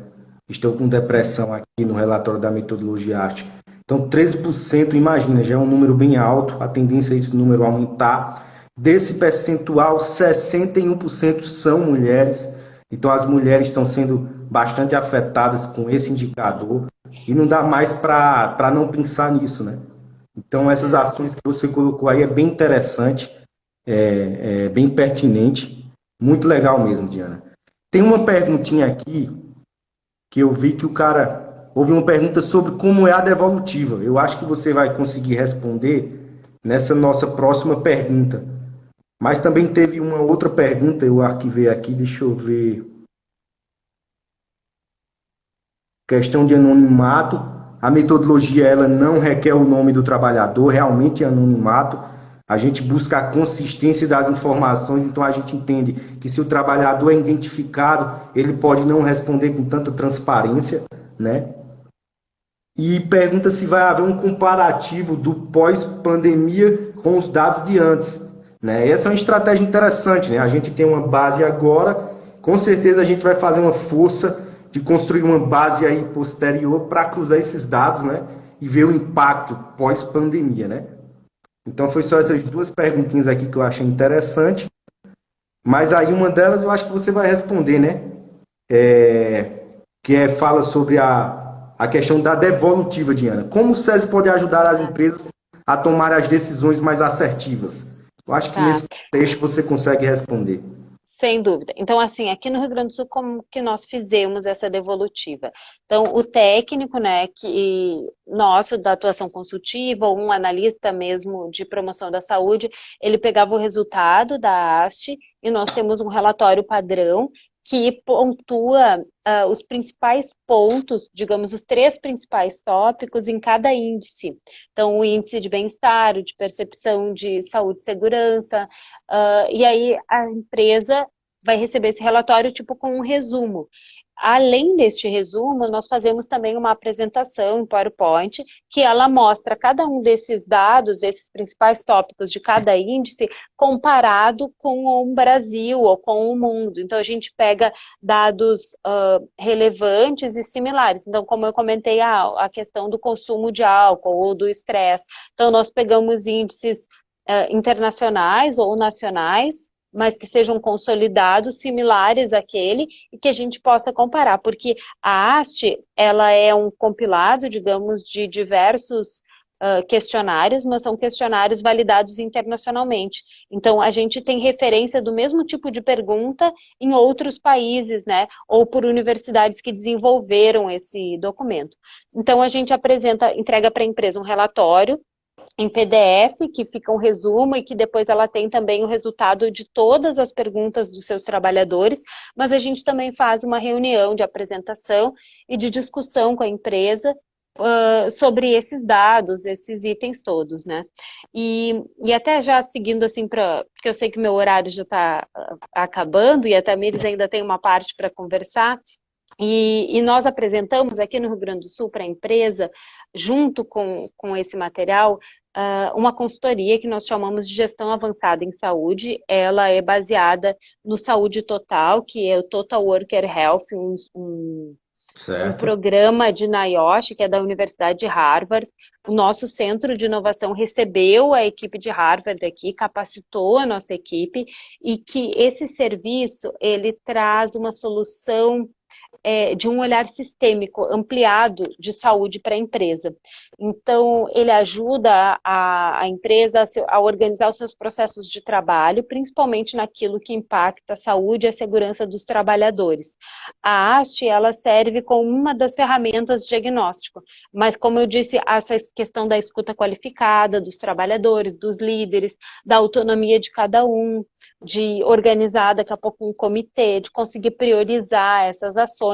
[SPEAKER 1] estão com depressão aqui no relatório da metodologia AST. Então, 13%, imagina, já é um número bem alto, a tendência é esse número aumentar. Desse percentual, 61% são mulheres, então as mulheres estão sendo bastante afetadas com esse indicador, e não dá mais para não pensar nisso, né? Então, essas ações que você colocou aí é bem interessante, bem pertinente, muito legal mesmo, Diana. Tem uma perguntinha aqui que eu vi que houve uma pergunta sobre como é a devolutiva. Eu acho que você vai conseguir responder nessa nossa próxima pergunta. Mas também teve uma outra pergunta, eu arquivei aqui, deixa eu ver. questão de anonimato. A metodologia ela não requer o nome do trabalhador, realmente é anonimato. A gente busca a consistência das informações, então a gente entende que se o trabalhador é identificado, ele pode não responder com tanta transparência, né? E pergunta se vai haver um comparativo do pós-pandemia com os dados de antes, né? Essa é uma estratégia interessante, né? A gente tem uma base agora, com certeza a gente vai fazer uma força de construir uma base aí posterior para cruzar esses dados, né? E ver o impacto pós-pandemia, né? Então foi só essas duas perguntinhas aqui que eu achei interessante, mas aí uma delas eu acho que você vai responder, né? Fala sobre a questão da devolutiva, Diana. Como o SESI pode ajudar as empresas a tomar as decisões mais assertivas? Eu acho que nesse contexto você consegue responder.
[SPEAKER 3] Sem dúvida. Então, assim, aqui no Rio Grande do Sul, como que nós fizemos essa devolutiva? Então, o técnico, né, nosso, da atuação consultiva, ou um analista mesmo de promoção da saúde, ele pegava o resultado da haste e nós temos um relatório padrão que pontua os principais pontos, digamos, os 3 principais tópicos em cada índice. Então, o índice de bem-estar, o de percepção de saúde e segurança, e aí a empresa vai receber esse relatório tipo com um resumo. Além deste resumo, nós fazemos também uma apresentação em PowerPoint, que ela mostra cada um desses dados, esses principais tópicos de cada índice, comparado com o Brasil ou com o mundo. Então, a gente pega dados relevantes e similares. Então, como eu comentei, a questão do consumo de álcool ou do estresse. Então, nós pegamos índices internacionais ou nacionais, mas que sejam consolidados, similares àquele, e que a gente possa comparar, porque a haste, ela é um compilado, digamos, de diversos questionários, mas são questionários validados internacionalmente. Então, a gente tem referência do mesmo tipo de pergunta em outros países, né, ou por universidades que desenvolveram esse documento. Então, a gente entrega para a empresa um relatório, em PDF, que fica um resumo e que depois ela tem também o resultado de todas as perguntas dos seus trabalhadores, mas a gente também faz uma reunião de apresentação e de discussão com a empresa sobre esses dados, esses itens todos, né? E até já seguindo assim, porque eu sei que meu horário já está acabando e a Tamires ainda tem uma parte para conversar, e nós apresentamos aqui no Rio Grande do Sul para a empresa, junto com esse material, uma consultoria que nós chamamos de gestão avançada em saúde. Ela é baseada no Saúde Total, que é o Total Worker Health, um programa de NIOSH, que é da Universidade de Harvard. O nosso centro de inovação recebeu a equipe de Harvard aqui, capacitou a nossa equipe, e que esse serviço, ele traz uma solução de um olhar sistêmico, ampliado de saúde para a empresa. Então, ele ajuda a empresa a organizar os seus processos de trabalho, principalmente naquilo que impacta a saúde e a segurança dos trabalhadores. A haste, ela serve como uma das ferramentas de diagnóstico, mas, como eu disse, essa questão da escuta qualificada dos trabalhadores, dos líderes, da autonomia de cada um, de organizar daqui a pouco um comitê, de conseguir priorizar essas ações,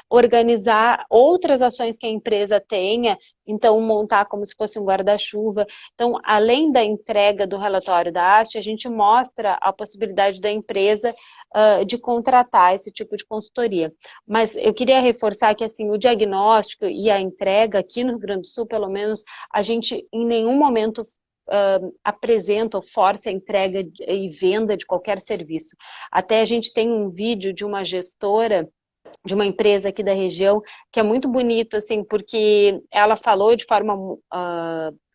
[SPEAKER 3] organizar outras ações que a empresa tenha, então montar como se fosse um guarda-chuva. Então, além da entrega do relatório da haste, a gente mostra a possibilidade da empresa de contratar esse tipo de consultoria. Mas eu queria reforçar que assim, o diagnóstico e a entrega aqui no Rio Grande do Sul, pelo menos, a gente em nenhum momento apresenta ou força a entrega e venda de qualquer serviço. Até a gente tem um vídeo de uma gestora de uma empresa aqui da região, que é muito bonito, assim, porque ela falou de forma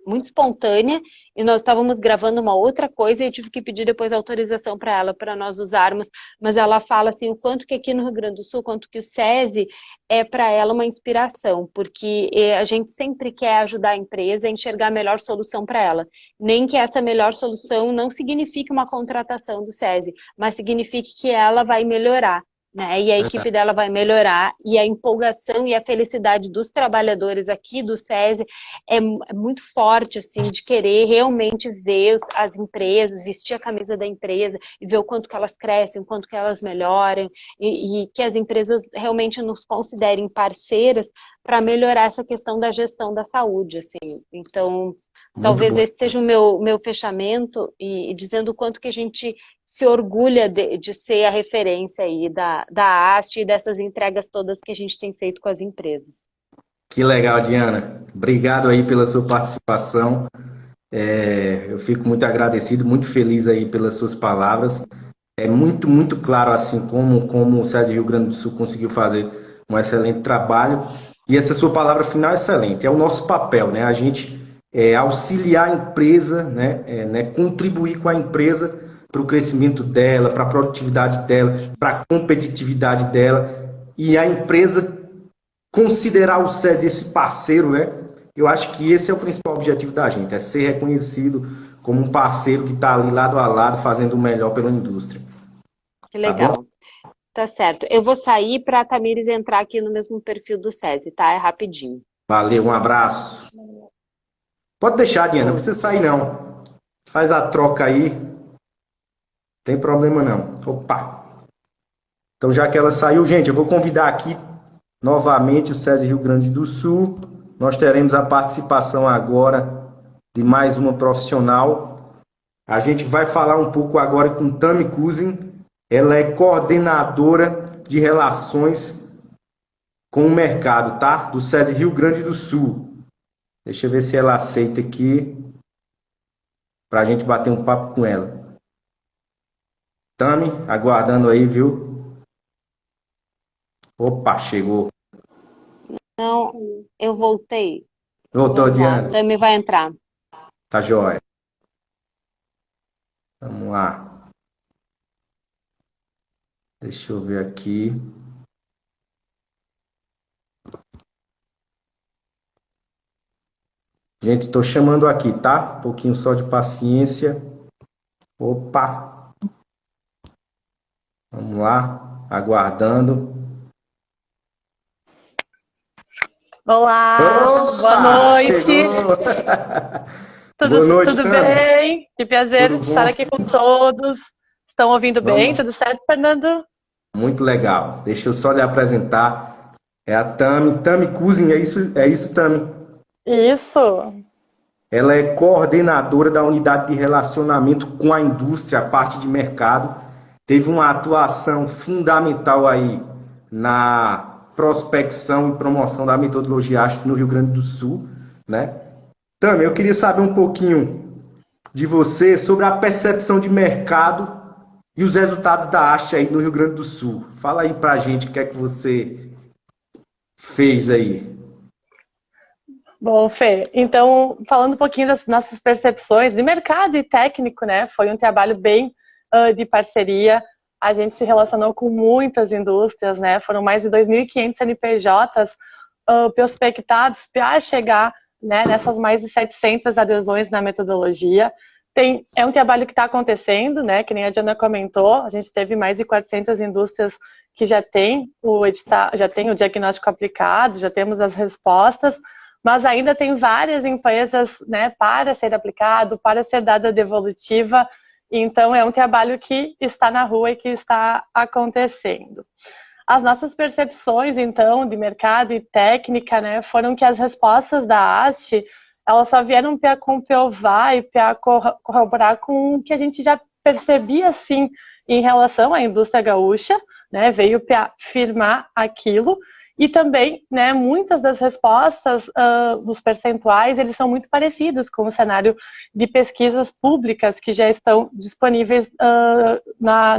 [SPEAKER 3] muito espontânea, e nós estávamos gravando uma outra coisa, e eu tive que pedir depois autorização para ela, para nós usarmos, mas ela fala, assim, o quanto que aqui no Rio Grande do Sul, quanto que o SESI é para ela uma inspiração, porque a gente sempre quer ajudar a empresa a enxergar a melhor solução para ela, nem que essa melhor solução não signifique uma contratação do SESI, mas signifique que ela vai melhorar né? E a equipe dela vai melhorar, e a empolgação e a felicidade dos trabalhadores aqui do SESI é muito forte, assim, de querer realmente ver as empresas, vestir a camisa da empresa e ver o quanto que elas crescem, o quanto que elas melhoram, e que as empresas realmente nos considerem parceiras para melhorar essa questão da gestão da saúde, assim. Então,
[SPEAKER 1] Muito
[SPEAKER 3] talvez
[SPEAKER 1] bom.
[SPEAKER 3] esse seja o meu fechamento, e dizendo o quanto que a gente se orgulha de ser a referência aí da haste e dessas entregas todas que a gente tem feito com as empresas.
[SPEAKER 1] Que legal, Diana. Obrigado aí pela sua participação. Eu fico muito agradecido, muito feliz aí pelas suas palavras. É muito, muito claro assim como o SESI Rio Grande do Sul conseguiu fazer um excelente trabalho. E essa sua palavra final é excelente. É o nosso papel, né? A gente auxiliar a empresa, né? Contribuir com a empresa para o crescimento dela, para a produtividade dela, para a competitividade dela. E a empresa considerar o SESI esse parceiro, né? Eu acho que esse é o principal objetivo da gente, é ser reconhecido como um parceiro que está ali lado a lado fazendo o melhor pela indústria.
[SPEAKER 3] Que
[SPEAKER 1] Tá bom?
[SPEAKER 3] legal. Tá certo. Eu vou sair para a Tamires entrar aqui no mesmo perfil do SESI, tá? É rapidinho.
[SPEAKER 1] Valeu, um abraço. Pode deixar, Diana, não precisa sair não. Faz a troca aí, não tem problema não. Opa! Então já que ela saiu, gente, eu vou convidar aqui novamente o SESI Rio Grande do Sul. Nós teremos a participação agora de mais uma profissional. A gente vai falar um pouco agora com Tami Cousin. Ela é coordenadora de relações com o mercado, tá? Do SESI Rio Grande do Sul. Deixa eu ver se ela aceita aqui para a gente bater um papo com ela. Tami, aguardando aí, viu? Opa, chegou.
[SPEAKER 3] Não, eu voltei.
[SPEAKER 1] Voltou,
[SPEAKER 3] Vamos lá,
[SPEAKER 1] Diana.
[SPEAKER 3] Tami vai entrar.
[SPEAKER 1] Tá jóia. Vamos lá. Deixa eu ver aqui. Gente, estou chamando aqui, tá? Um pouquinho só de paciência. Opa! Vamos lá, aguardando.
[SPEAKER 4] Olá,
[SPEAKER 1] Opa!
[SPEAKER 4] boa noite.
[SPEAKER 1] Chegou!
[SPEAKER 4] Tudo,
[SPEAKER 1] Boa noite,
[SPEAKER 4] tudo
[SPEAKER 1] Tami.
[SPEAKER 4] bem? Que prazer
[SPEAKER 1] Tudo bom?
[SPEAKER 4] estar aqui com todos. Estão ouvindo bem?
[SPEAKER 1] Vamos.
[SPEAKER 4] Tudo certo, Fernando?
[SPEAKER 1] Muito legal. Deixa eu só lhe apresentar. É a Tami Cousin, é isso, Tami?
[SPEAKER 4] Isso.
[SPEAKER 1] Ela é coordenadora da unidade de relacionamento com a indústria, a parte de mercado. Teve uma atuação fundamental aí na prospecção e promoção da metodologia AST no Rio Grande do Sul, né? Tami, eu queria saber um pouquinho de você sobre a percepção de mercado e os resultados da AST aí no Rio Grande do Sul. Fala aí pra gente o que é que você fez aí.
[SPEAKER 4] Bom, Fê, então, falando um pouquinho das nossas percepções de mercado e técnico, né? Foi um trabalho bem de parceria. A gente se relacionou com muitas indústrias, né? Foram mais de 2.500 CNPJs prospectados para chegar, né, nessas mais de 700 adesões na metodologia. É um trabalho que está acontecendo, né? Que nem a Diana comentou, a gente teve mais de 400 indústrias que já tem o diagnóstico aplicado, já temos as respostas, mas ainda tem várias empresas, né, para ser aplicado, para ser dada devolutiva. Então, é um trabalho que está na rua e que está acontecendo. As nossas percepções, então, de mercado e técnica, né, foram que as respostas da AST, elas só vieram para comprovar e para corroborar com o que a gente já percebia, sim, em relação à indústria gaúcha, né, veio para firmar aquilo. E também, né, muitas das respostas dos percentuais, eles são muito parecidos com o cenário de pesquisas públicas que já estão disponíveis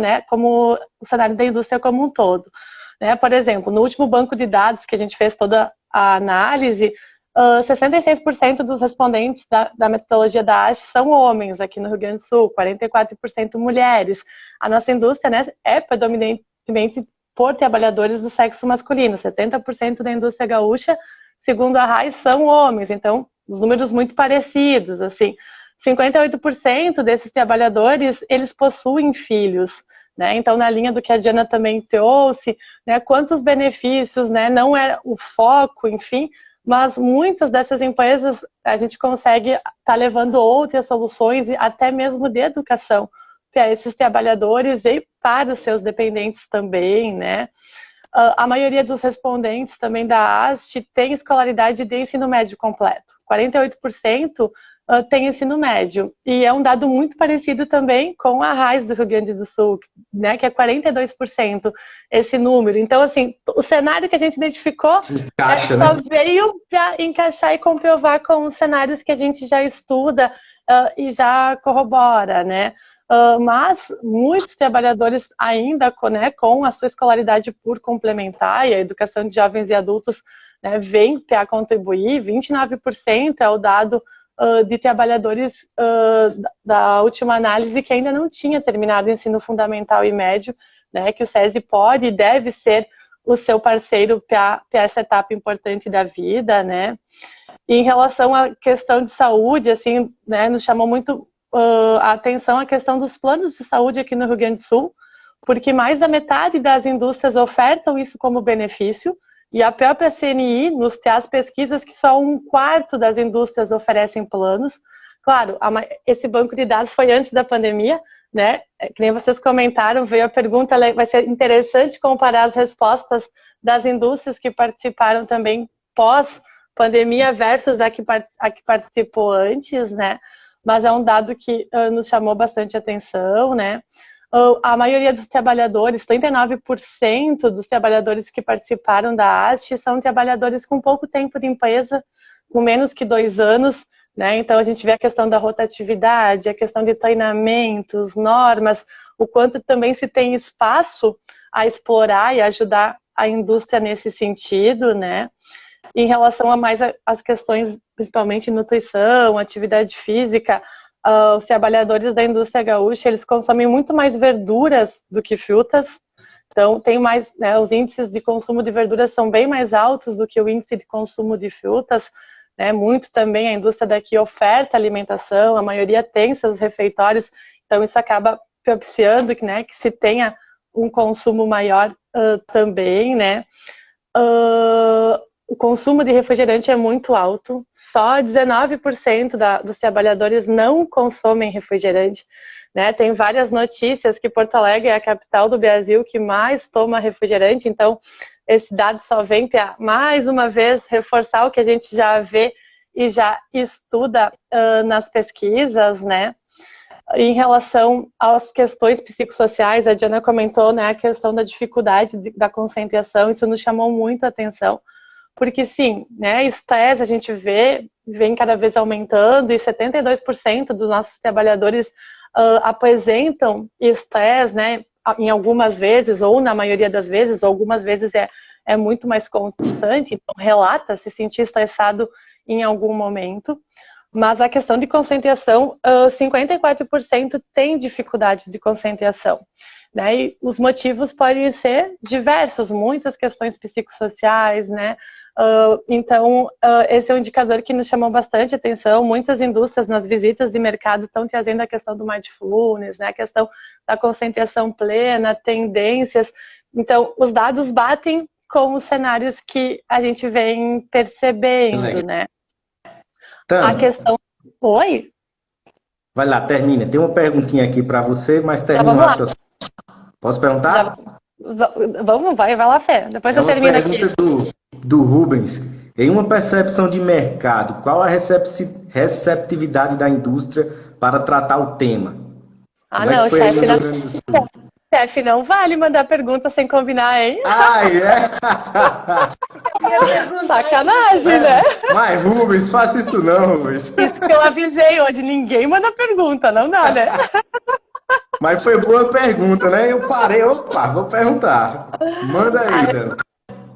[SPEAKER 4] né, como o cenário da indústria como um todo. Né? Por exemplo, no último banco de dados que a gente fez toda a análise, 66% dos respondentes da metodologia da ASH são homens aqui no Rio Grande do Sul, 44% mulheres. A nossa indústria, né, é predominantemente por trabalhadores do sexo masculino. 70% da indústria gaúcha, segundo a RAI, são homens. Então, os números muito parecidos, assim. 58% desses trabalhadores, eles possuem filhos, né? Então, na linha do que a Diana também trouxe, né, quantos benefícios, né, não é o foco, enfim, mas muitas dessas empresas a gente consegue estar levando outras soluções, até mesmo de educação, para esses trabalhadores e para os seus dependentes também, né? A maioria dos respondentes também da AST tem escolaridade de ensino médio completo. 48% tem ensino médio. E é um dado muito parecido também com a RAIS do Rio Grande do Sul, né, que é 42% esse número. Então, assim, o cenário que a gente identificou
[SPEAKER 1] Encaixa,
[SPEAKER 4] só
[SPEAKER 1] né?
[SPEAKER 4] veio para encaixar e comprovar com os cenários que a gente já estuda e já corrobora, né? Mas muitos trabalhadores ainda, né, com a sua escolaridade por complementar, e a educação de jovens e adultos, né, vem para contribuir. 29% é o dado de trabalhadores da última análise que ainda não tinha terminado o ensino fundamental e médio, né, que o SESI pode e deve ser o seu parceiro para essa etapa importante da vida, né. E em relação à questão de saúde, assim, né, nos chamou muito a atenção a questão dos planos de saúde aqui no Rio Grande do Sul, porque mais da metade das indústrias ofertam isso como benefício, e a própria CNI nos traz pesquisas que só 1/4 das indústrias oferecem planos. Claro, esse banco de dados foi antes da pandemia, né? Que nem vocês comentaram, veio a pergunta, vai ser interessante comparar as respostas das indústrias que participaram também pós-pandemia versus a que participou antes, né? Mas é um dado que nos chamou bastante atenção, né? A maioria dos trabalhadores, 39% dos trabalhadores que participaram da AST são trabalhadores com pouco tempo de empresa, com menos que 2 anos, né? Então a gente vê a questão da rotatividade, a questão de treinamentos, normas, o quanto também se tem espaço a explorar e ajudar a indústria nesse sentido, né? Em relação a mais as questões, principalmente nutrição, atividade física, os trabalhadores da indústria gaúcha, eles consomem muito mais verduras do que frutas. Então, tem mais, né, os índices de consumo de verduras são bem mais altos do que o índice de consumo de frutas, né? Muito também a indústria daqui oferta alimentação, a maioria tem seus refeitórios, então isso acaba propiciando que, né, que se tenha um consumo maior também, né? O consumo de refrigerante é muito alto, só 19% dos trabalhadores não consomem refrigerante, né? Tem várias notícias que Porto Alegre é a capital do Brasil que mais toma refrigerante, então esse dado só vem para, mais uma vez, reforçar o que a gente já vê e já estuda nas pesquisas, né? Em relação às questões psicossociais, a Diana comentou, né, a questão da dificuldade da concentração, isso nos chamou muito a atenção, porque sim, né, estresse a gente vem cada vez aumentando e 72% dos nossos trabalhadores apresentam estresse, né, em algumas vezes ou na maioria das vezes, ou algumas vezes é muito mais constante, então relata se sentir estressado em algum momento. Mas a questão de concentração, 54% tem dificuldade de concentração, né? E os motivos podem ser diversos, muitas questões psicossociais, né? Então, esse é um indicador que nos chamou bastante atenção. Muitas indústrias nas visitas de mercado estão trazendo a questão do mindfulness, né? A questão da concentração plena, tendências. Então, os dados batem com os cenários que a gente vem percebendo, né? A questão... Oi?
[SPEAKER 1] Vai lá, termina. Tem uma perguntinha aqui para você, mas termina o raciocínio. Posso perguntar?
[SPEAKER 4] Vai lá, Fê. Depois eu termino aqui.
[SPEAKER 1] Do Rubens. Em uma percepção de mercado, qual a receptividade da indústria para tratar o tema?
[SPEAKER 4] Não, chefe, não vale mandar pergunta sem combinar, hein? Sacanagem, né?
[SPEAKER 1] Mas, Rubens, faça isso não, Rubens.
[SPEAKER 4] Isso que eu avisei hoje, ninguém manda pergunta, não dá, né?
[SPEAKER 1] Mas foi boa pergunta, né? Eu parei, vou perguntar. Manda aí, Dana.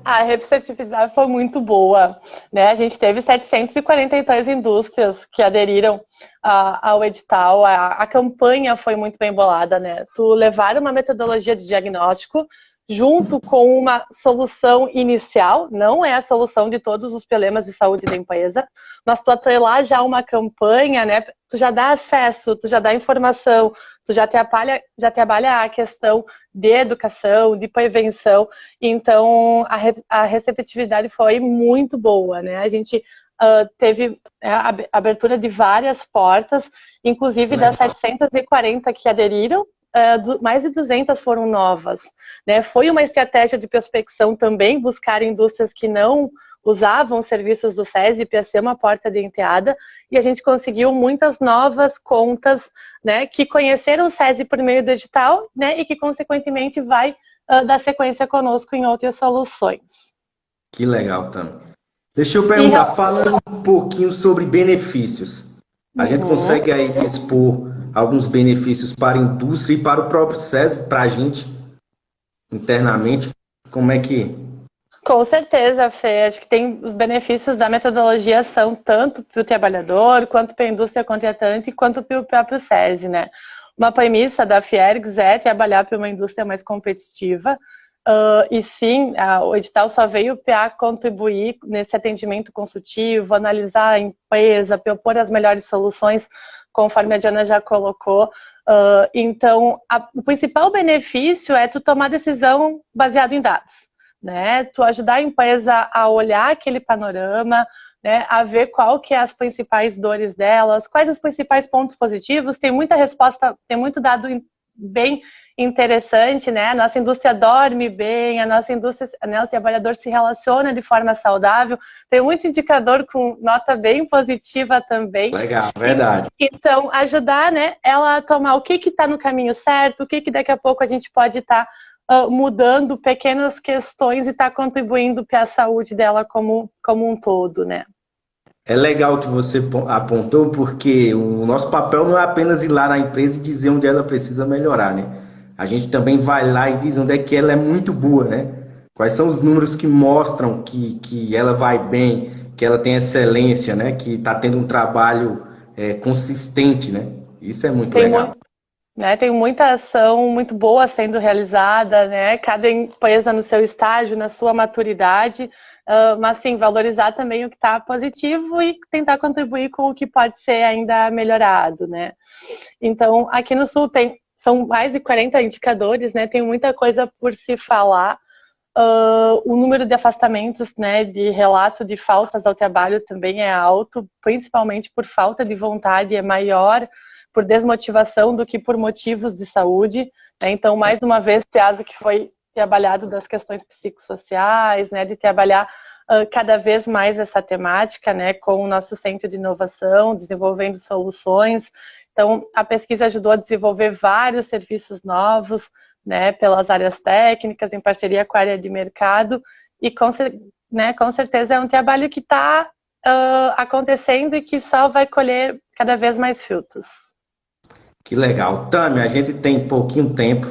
[SPEAKER 4] A receptividade foi muito boa, né? A gente teve 743 indústrias que aderiram ao edital. A campanha foi muito bem bolada, né? Tu levar uma metodologia de diagnóstico junto com uma solução inicial, não é a solução de todos os problemas de saúde da empresa, mas tu atrelar já uma campanha, né? Tu já dá acesso, tu já dá informação, tu já trabalha a questão de educação, de prevenção, então a receptividade foi muito boa, né? A gente teve a abertura de várias portas, inclusive das 740 que aderiram, mais de 200 foram novas, né? Foi uma estratégia de prospecção também, buscar indústrias que não usavam serviços do SESI para ser uma porta de entrada, e a gente conseguiu muitas novas contas, né, que conheceram o SESI por meio do digital, né, e que consequentemente vai dar sequência conosco em outras soluções.
[SPEAKER 1] Que legal, Tami. Deixa eu perguntar, falando um pouquinho sobre benefícios. A gente consegue aí expor alguns benefícios para a indústria e para o próprio SESI, para a gente, internamente, como é que...
[SPEAKER 4] Com certeza, Fê. Acho que tem os benefícios da metodologia são tanto para o trabalhador, quanto para a indústria contratante, quanto para o próprio SESI, né? Uma premissa da Fiergs é trabalhar para uma indústria mais competitiva, e sim, o edital só veio para contribuir nesse atendimento consultivo, analisar a empresa, propor as melhores soluções, conforme a Diana já colocou. Então, o principal benefício é tu tomar decisão baseado em dados, né? Tu ajudar a empresa a olhar aquele panorama, né? A ver qual que é as principais dores delas, quais os principais pontos positivos. Tem muita resposta, tem muito dado bem interessante, né? A nossa indústria dorme bem, a nossa indústria, né, o trabalhador se relaciona de forma saudável, tem muito indicador com nota bem positiva também.
[SPEAKER 1] Legal, verdade.
[SPEAKER 4] Então, ajudar, né, ela a tomar o que está no caminho certo, o que daqui a pouco a gente pode estar mudando pequenas questões e estar contribuindo para a saúde dela como um todo, né?
[SPEAKER 1] É legal que você apontou, porque o nosso papel não é apenas ir lá na empresa e dizer onde ela precisa melhorar, né? A gente também vai lá e diz onde é que ela é muito boa, né? Quais são os números que mostram que ela vai bem, que ela tem excelência, né? Que está tendo um trabalho consistente, né? Isso é muito legal.
[SPEAKER 4] Tem muita ação muito boa sendo realizada, né? Cada empresa no seu estágio, na sua maturidade, mas sim, valorizar também o que está positivo e tentar contribuir com o que pode ser ainda melhorado, né? Então, aqui no Sul são mais de 40 indicadores, né? Tem muita coisa por se falar. O número de afastamentos, né, de relato de faltas ao trabalho também é alto, principalmente por falta de vontade, é maior por desmotivação do que por motivos de saúde, né? Então, mais uma vez, caso que foi trabalhado das questões psicossociais, né, de trabalhar cada vez mais essa temática, né, com o nosso centro de inovação, desenvolvendo soluções. Então, a pesquisa ajudou a desenvolver vários serviços novos, né, pelas áreas técnicas, em parceria com a área de mercado, e com certeza é um trabalho que está acontecendo e que só vai colher cada vez mais frutos.
[SPEAKER 1] Que legal. Tami, a gente tem pouquinho tempo.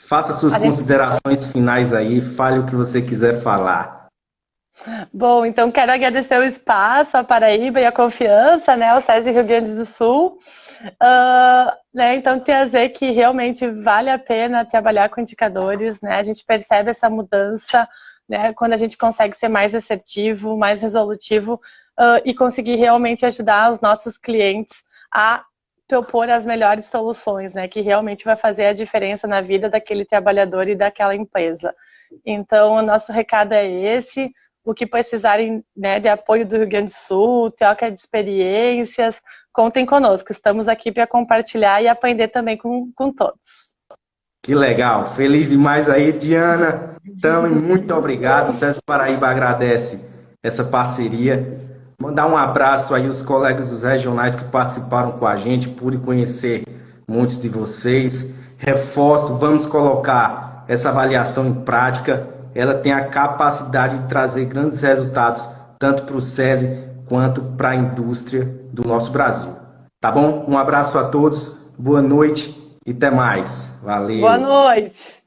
[SPEAKER 1] Faça suas considerações finais aí, fale o que você quiser falar.
[SPEAKER 4] Bom, então quero agradecer o espaço, a Paraíba e a confiança, né, ao SESI Rio Grande do Sul. Né, então trazer que realmente vale a pena trabalhar com indicadores, né, a gente percebe essa mudança, né, quando a gente consegue ser mais assertivo, mais resolutivo e conseguir realmente ajudar os nossos clientes a propor as melhores soluções, né, que realmente vai fazer a diferença na vida daquele trabalhador e daquela empresa. Então, o nosso recado é esse. O que precisarem, né, de apoio do Rio Grande do Sul, troca de experiências, contem conosco. Estamos aqui para compartilhar e aprender também com todos.
[SPEAKER 1] Que legal. Feliz demais aí, Diana. Tami, muito obrigado. O SESI Paraíba agradece essa parceria. Mandar um abraço aí aos colegas dos regionais que participaram com a gente, pude conhecer muitos de vocês. Reforço, vamos colocar essa avaliação em prática. Ela tem a capacidade de trazer grandes resultados, tanto para o SESI quanto para a indústria do nosso Brasil. Tá bom? Um abraço a todos, boa noite e até mais. Valeu!
[SPEAKER 4] Boa noite!